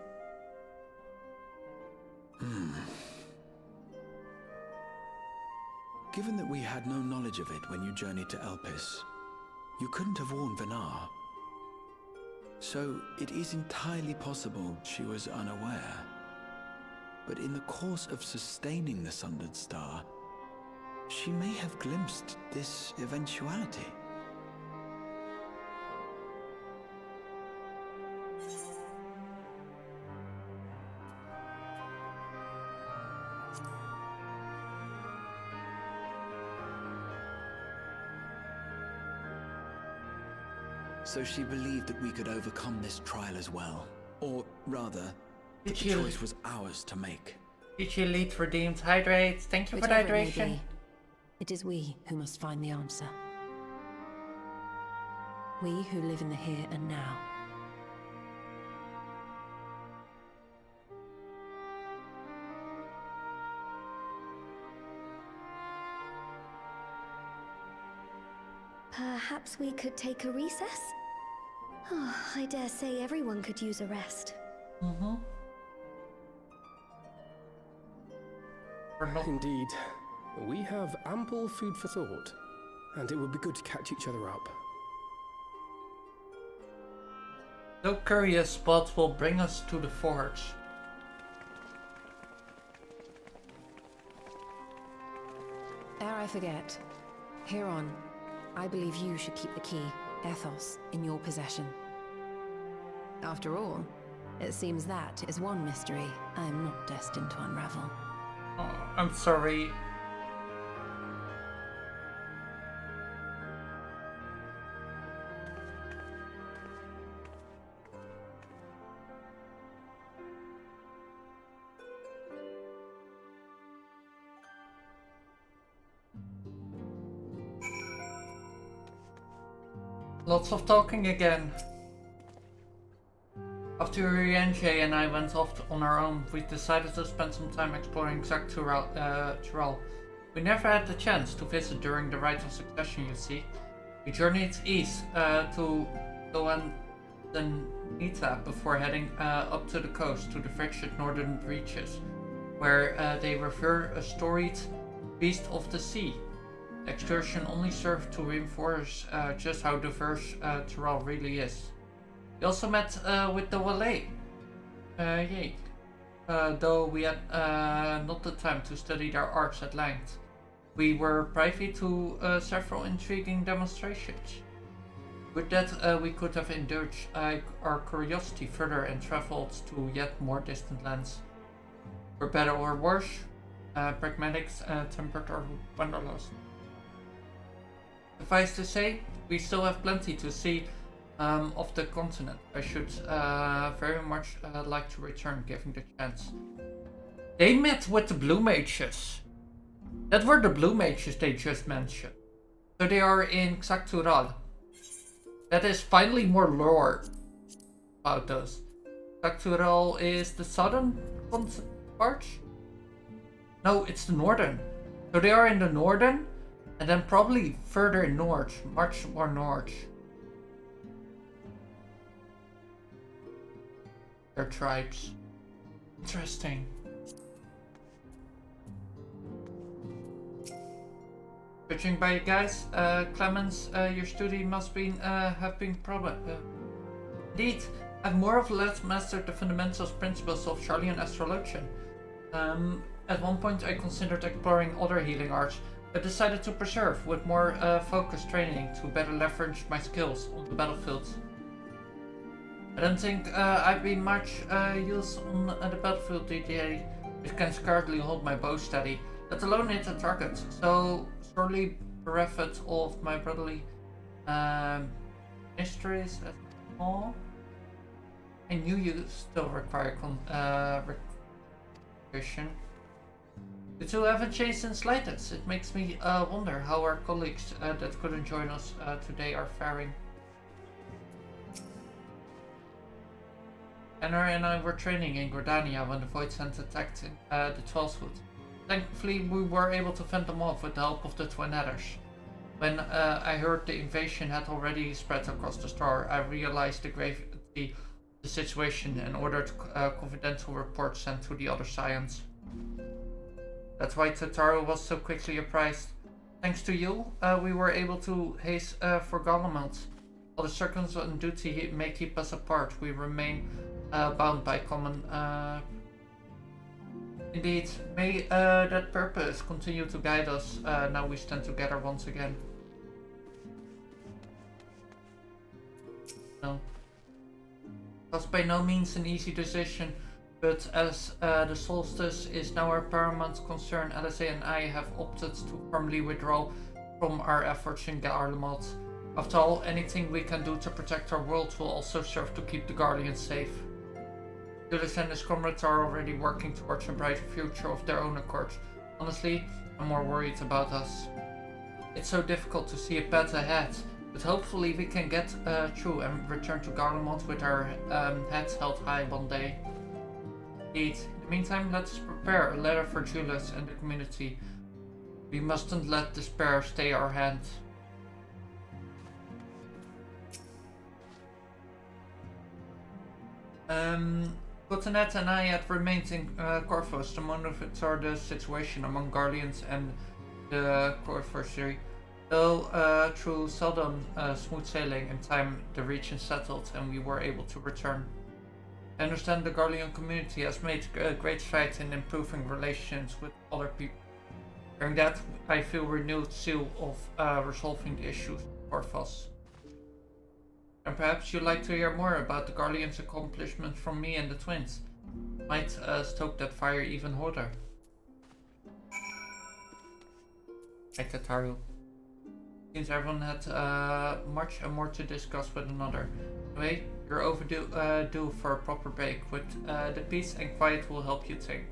Given that we had no knowledge of it when you journeyed to Elpis, you couldn't have warned Venar. So it is entirely possible she was unaware. But in the course of sustaining the Sundered Star, she may have glimpsed this eventuality. So she believed that we could overcome this trial as well. Or rather, the choice was ours to make. Did you lead redeemed hydrates? Thank you for the Whichever it may hydration. be, it is we who must find the answer. We who live in the here and now. Perhaps we could take a recess? Oh, I dare say everyone could use a rest. Mm-hmm. Indeed. We have ample food for thought, and it would be good to catch each other up. No curious spots will bring us to the forge. Ere I forget, Heron, I believe you should keep the key, Ethos, in your possession. After all, it seems that is one mystery I am not destined to unravel. Oh, I'm sorry. Lots of talking again. After Rienje and I went off on our own, we decided to spend some time exploring Xactural. We never had the chance to visit during the Rite of Succession, you see. We journeyed east to Goandanita before heading up to the coast to the frigid northern reaches, where they revere a storied beast of the sea. The excursion only served to reinforce just how diverse Tyrell really is. We also met with the Walet, though we had not the time to study their arts at length. We were privy to several intriguing demonstrations. With that, we could have indulged our curiosity further and traveled to yet more distant lands. For better or worse, pragmatics tempered our wanderlust. Suffice to say, we still have plenty to see of the continent. I should very much like to return given the chance. They met with the Blue Mages. That were the Blue Mages they just mentioned. So they are in Xactural. That is finally more lore about those. Xactural is the southern part? No, it's the northern. So they are in the northern, and then probably further north, much more north. Their tribes. Interesting. Judging by you guys, Clemens, your study must have been problem. Indeed, I've more or less mastered the fundamentals principles of Charlian astrologian. At one point I considered exploring other healing arts, but decided to preserve with more focused training to better leverage my skills on the battlefield. I don't think I'd be much use on the battlefield today, which can scarcely hold my bow steady, let alone hit a target, so sorely bereft of my brotherly mysteries at all. I knew you still require recognition. The two haven't changed since slightest. It makes me wonder how our colleagues that couldn't join us today are faring. Anna and I were training in Gordania when the Void Scent attacked in the Twelfthwood. Thankfully, we were able to fend them off with the help of the Twin Adders. When I heard the invasion had already spread across the star, I realized the gravity of the situation and ordered confidential reports sent to the other Scions. That's why Tataru was so quickly apprised. Thanks to you, we were able to haste for Galamont. While the circles on duty may keep us apart, we remain bound by common... Indeed, may that purpose continue to guide us. Now we stand together once again. No. It was by no means an easy decision, but as the solstice is now our paramount concern, Alice and I have opted to formally withdraw from our efforts in Garlemald. After all, anything we can do to protect our world will also serve to keep the Guardians safe. Julius and his comrades are already working towards a brighter future of their own accord. Honestly, I'm more worried about us. It's so difficult to see a path ahead, but hopefully we can get through and return to Garlemald with our heads held high one day. Indeed. In the meantime, let's prepare a letter for Julius and the community. We mustn't let despair stay our hand. Cotonet and I had remained in Corvus to monitor the situation among Guardians and the Corvusery. Though through seldom smooth sailing, in time the region settled and we were able to return. I understand the Guardian community has made great strides in improving relations with other people. During that, I feel renewed zeal of resolving the issues of Corvus. And perhaps you'd like to hear more about the Guardian's accomplishments from me and the twins. Might stoke that fire even harder. Hi Tataru. Seems everyone had much and more to discuss with another. Anyway, you're overdue due for a proper break. With the peace and quiet will help you think.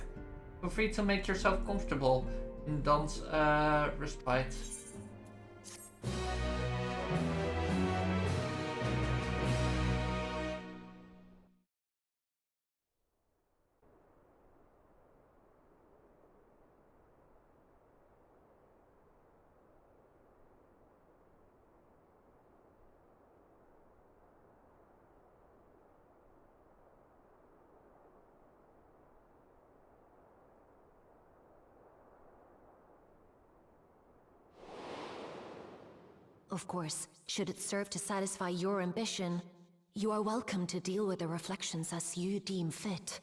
Feel free to make yourself comfortable in Don's respite. Of course, should it serve to satisfy your ambition, you are welcome to deal with the reflections as you deem fit.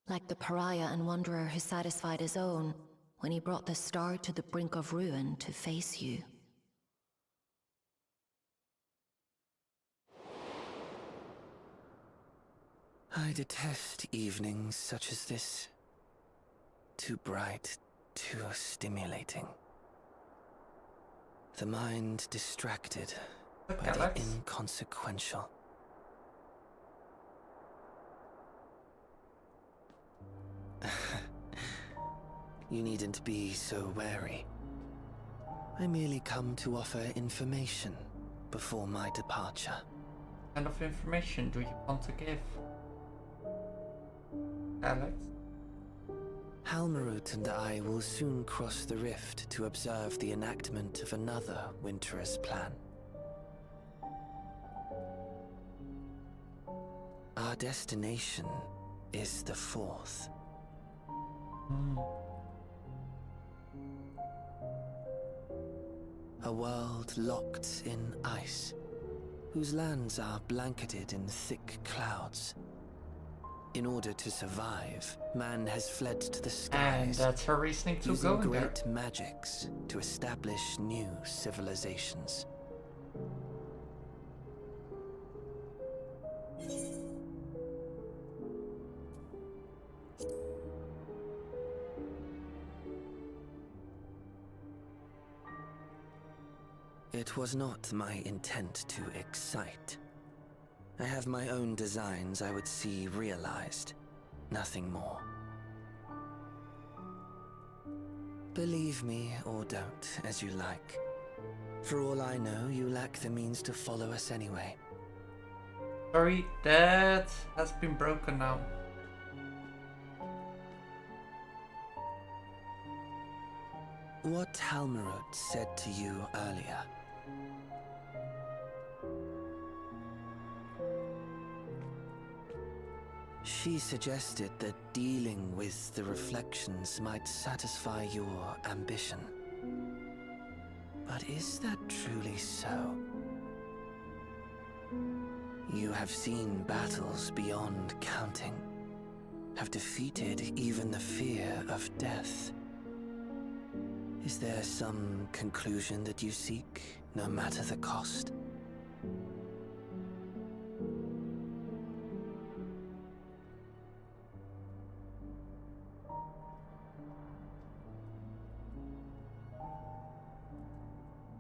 Like the pariah and wanderer who satisfied his own when he brought the star to the brink of ruin to face you. I detest evenings such as this. Too bright, too stimulating. The mind distracted by the inconsequential. You needn't be so wary. I merely come to offer information before my departure. What kind of information do you want to give, Alex? Halmarut and I will soon cross the rift to observe the enactment of another Winter's plan. Our destination is the fourth. A world locked in ice, whose lands are blanketed in thick clouds. In order to survive, man has fled to the skies. And that's her reasoning to using go in great there. magics to establish new civilizations. It was not my intent to excite. I have my own designs I would see realized, nothing more. Believe me or don't, as you like. For all I know, you lack the means to follow us anyway. Sorry, that has been broken now. What Halmerud said to you earlier. She suggested that dealing with the reflections might satisfy your ambition. But is that truly so? You have seen battles beyond counting, have defeated even the fear of death. Is there some conclusion that you seek, no matter the cost?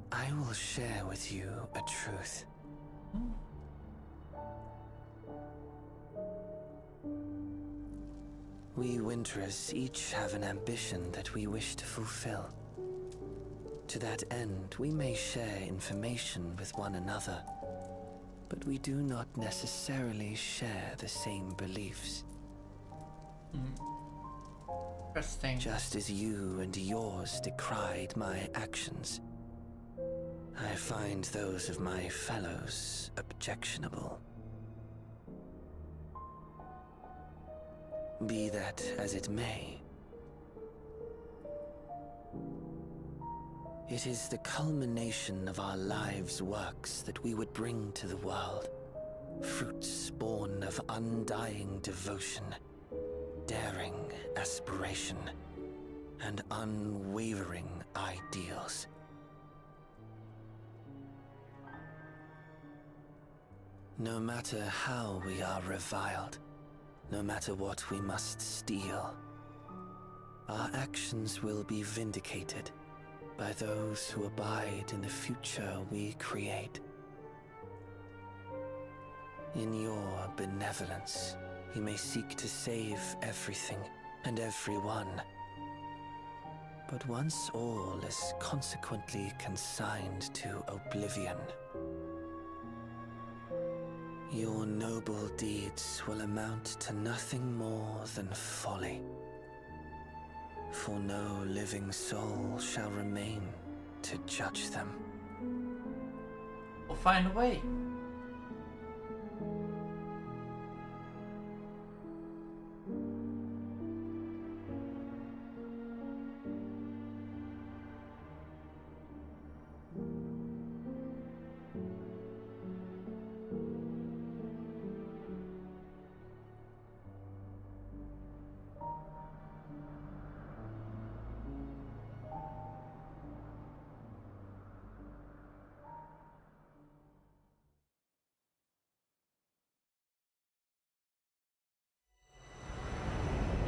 I will share with you a truth. We Winterers each have an ambition that we wish to fulfill. To that end, we may share information with one another, but we do not necessarily share the same beliefs. Interesting. Just as you and yours decried my actions, I find those of my fellows objectionable. Be that as it may, it is the culmination of our lives' works that we would bring to the world. Fruits born of undying devotion, daring aspiration, and unwavering ideals. No matter how we are reviled, no matter what we must steal, our actions will be vindicated by those who abide in the future we create. In your benevolence, you may seek to save everything and everyone. But once all is consequently consigned to oblivion, your noble deeds will amount to nothing more than folly. For no living soul shall remain to judge them. We'll find a way.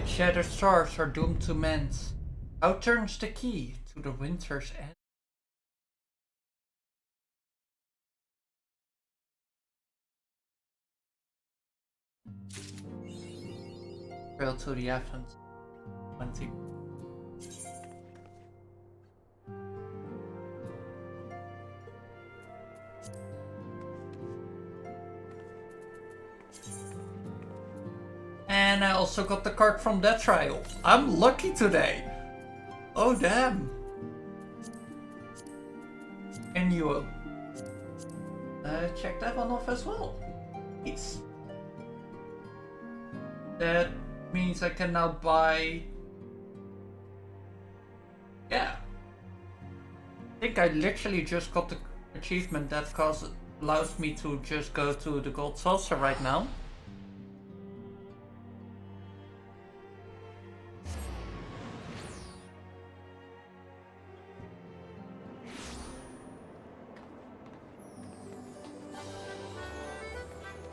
Shattered stars are doomed to mend. How turns the key to the winter's end? Trail to the Advent 20. And I also got the card from that trial. I'm lucky today. Oh damn. And you check that one off as well. Yes. That means I can now buy. Yeah. I think I literally just got the achievement that allows me to just go to the gold saucer right now.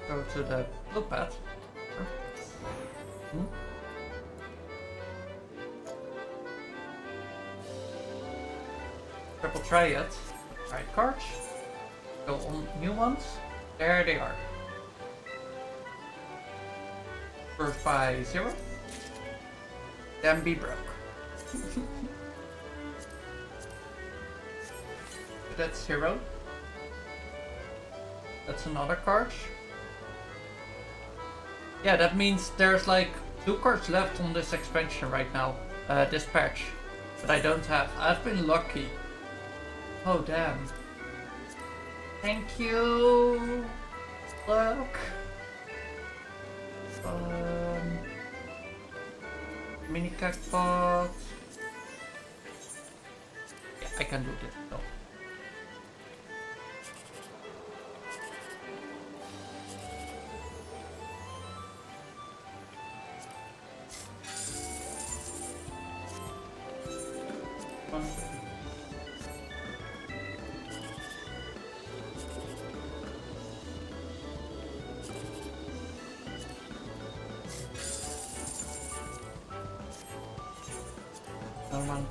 Go to the blue pad. Triple Triad. Right cards. Go on new ones. There they are. First by 0. Then be broke. that's 0. That's another card. Yeah, that means there's like 2 cards left on this expansion right now. This patch. That I don't have. I've been lucky. Oh damn. Thank you. Look. Mini cactpot. Yeah, I can do this. No. One.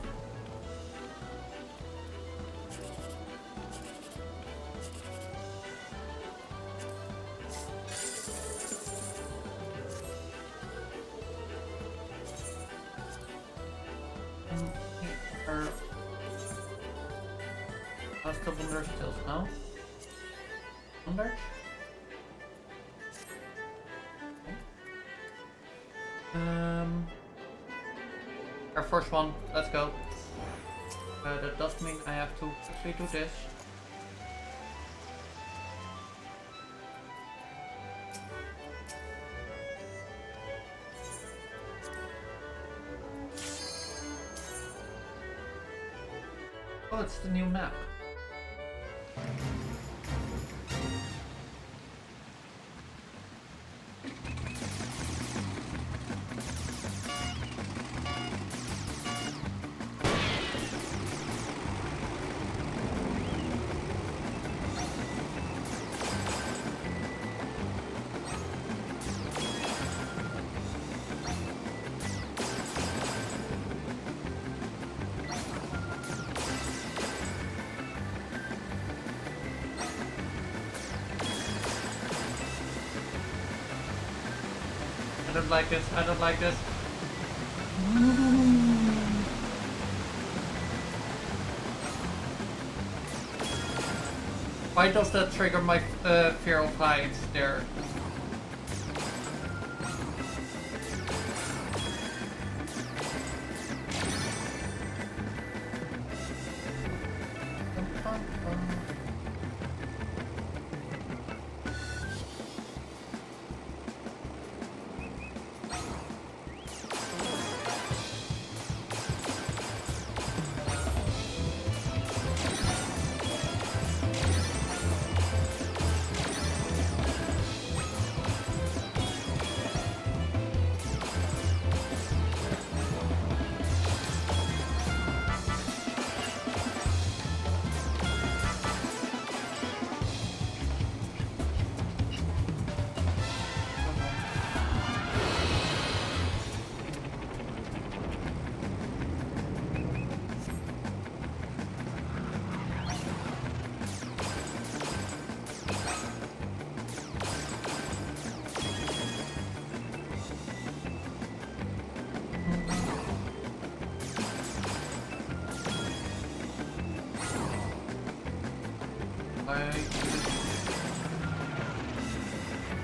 Last of Wonder Stills now. Wonder? Our first one, let's go. That does mean I have to quickly do this. Oh, it's the new map. I don't like this, I don't like this. Why does that trigger my fear of heights there?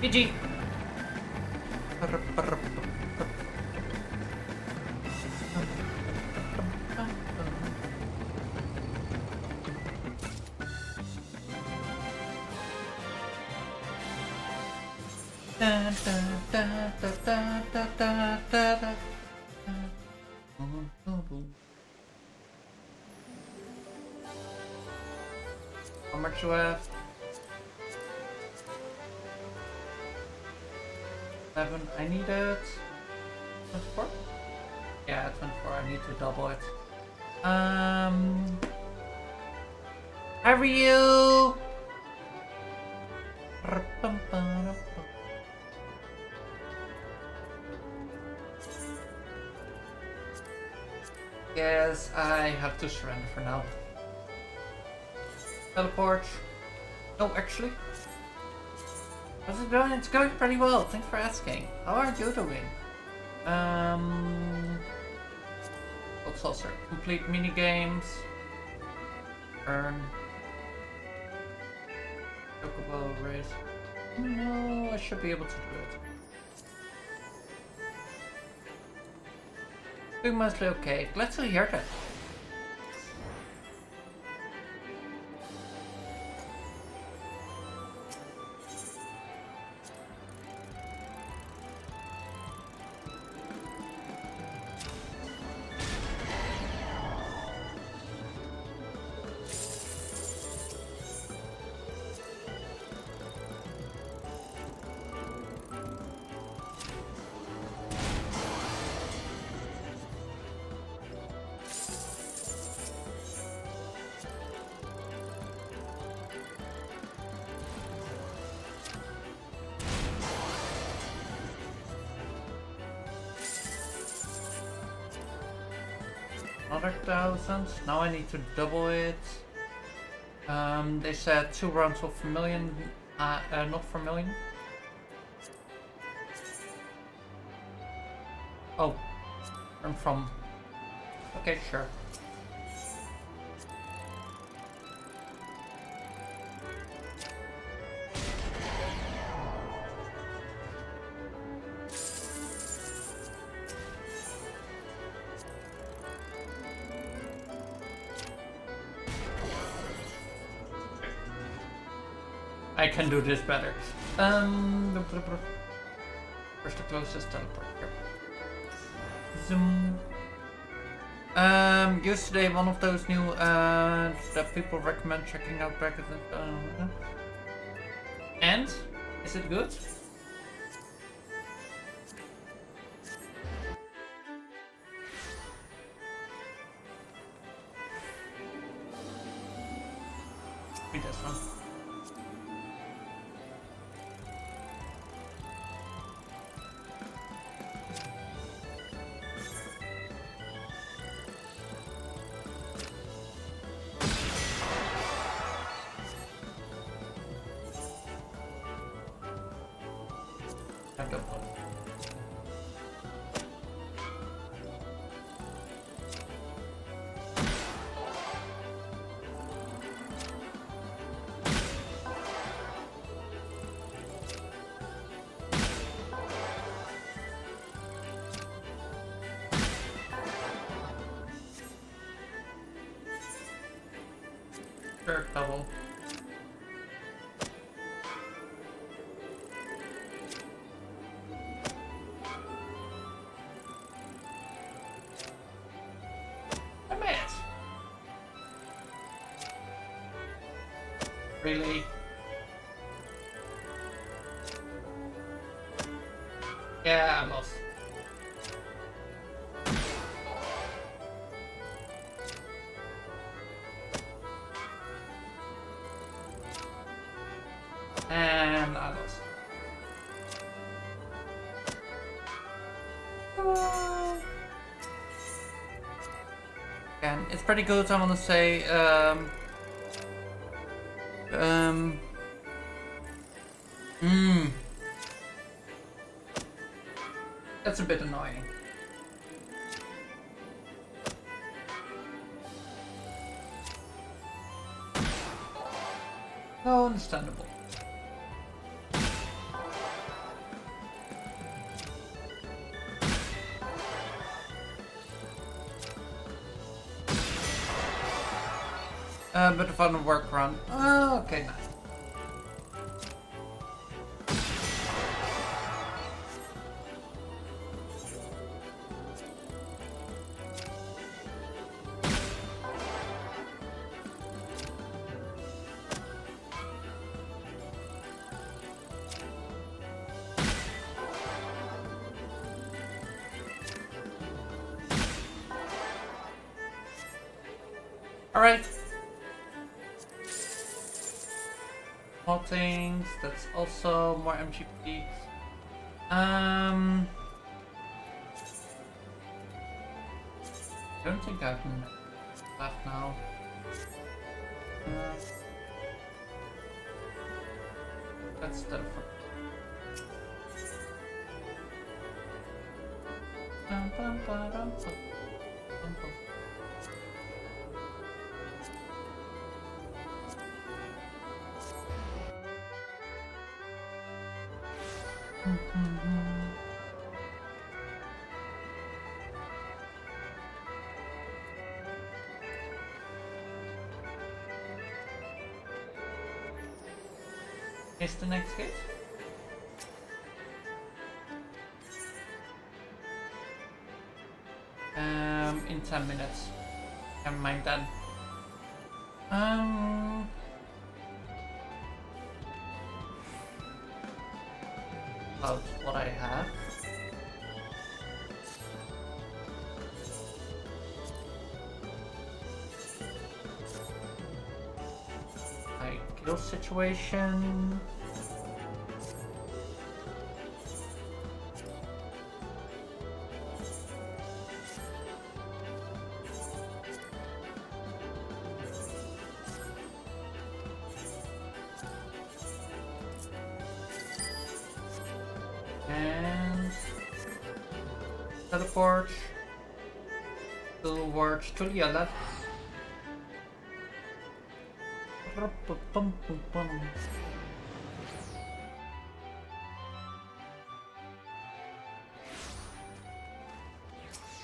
GG. How much do I have? 7. I need it. 24? Yeah, 24. I need to double it. How are you? Yes, I have to surrender for now. Teleport. No, actually. How's it going? It's going pretty well. Thanks for asking. How are you doing? What's also complete mini games. Earn. Chocobo race. No, I should be able to do it. Doing mostly okay. Glad to hear that. Another 1,000. Now I need to double it. They said 2 rounds of million, not for million. Oh, I'm from. Okay, sure. I can do this better. Where's the closest teleport? Here. Zoom. Yesterday one of those new that people recommend checking out brackets and is it good? Read this one. Sure, double. I made it. Really? Yeah, I lost. And I lost. And it's pretty good, I want to say. That's a bit annoying. Oh, understandable. Bit of fun workaround. Oh, okay, nice. Alright. More things, that's also more MGP. I don't think I have left now. That's the Is the next gate? In 10 minutes. Never mind then. About what I have. My guild situation. And teleport towards Julia.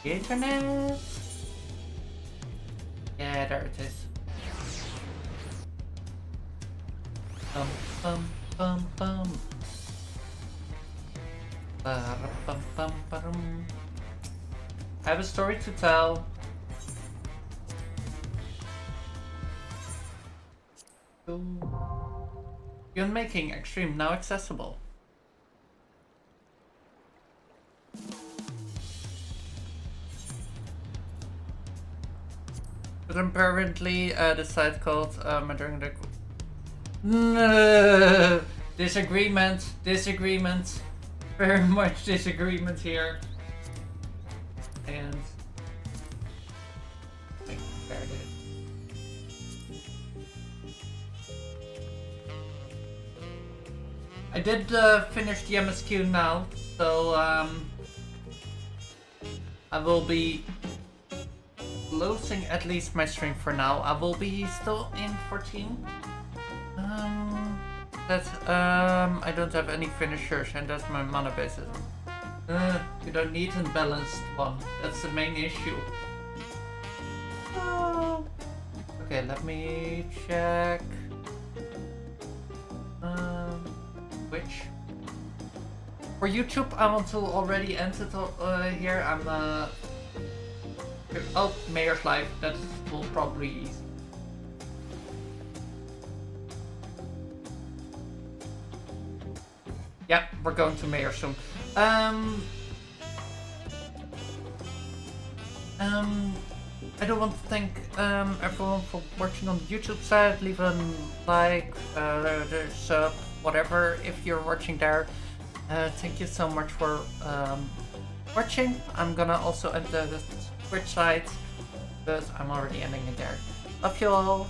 Internet. Yeah, there it is. Bum bum bum bum. I have a story to tell. Beyond Making Extreme now accessible. But apparently the site called during the disagreement. Very much disagreement here. And there it is. I did finish the MSQ now, so I will be closing at least my stream for now. I will be still in 14. I don't have any finishers, and that's my mana basis. You don't need a balanced one. That's the main issue. Okay, let me check. Which? For YouTube, I want to already end it here. I'm oh, Mayor's Life. That will probably ease. Yeah, we're going to Mayor soon. I do want to thank everyone for watching on the YouTube side. Leave a like, sub, whatever, if you're watching there. Thank you so much for watching. I'm gonna also end the Twitch side, but I'm already ending it there. Love you all.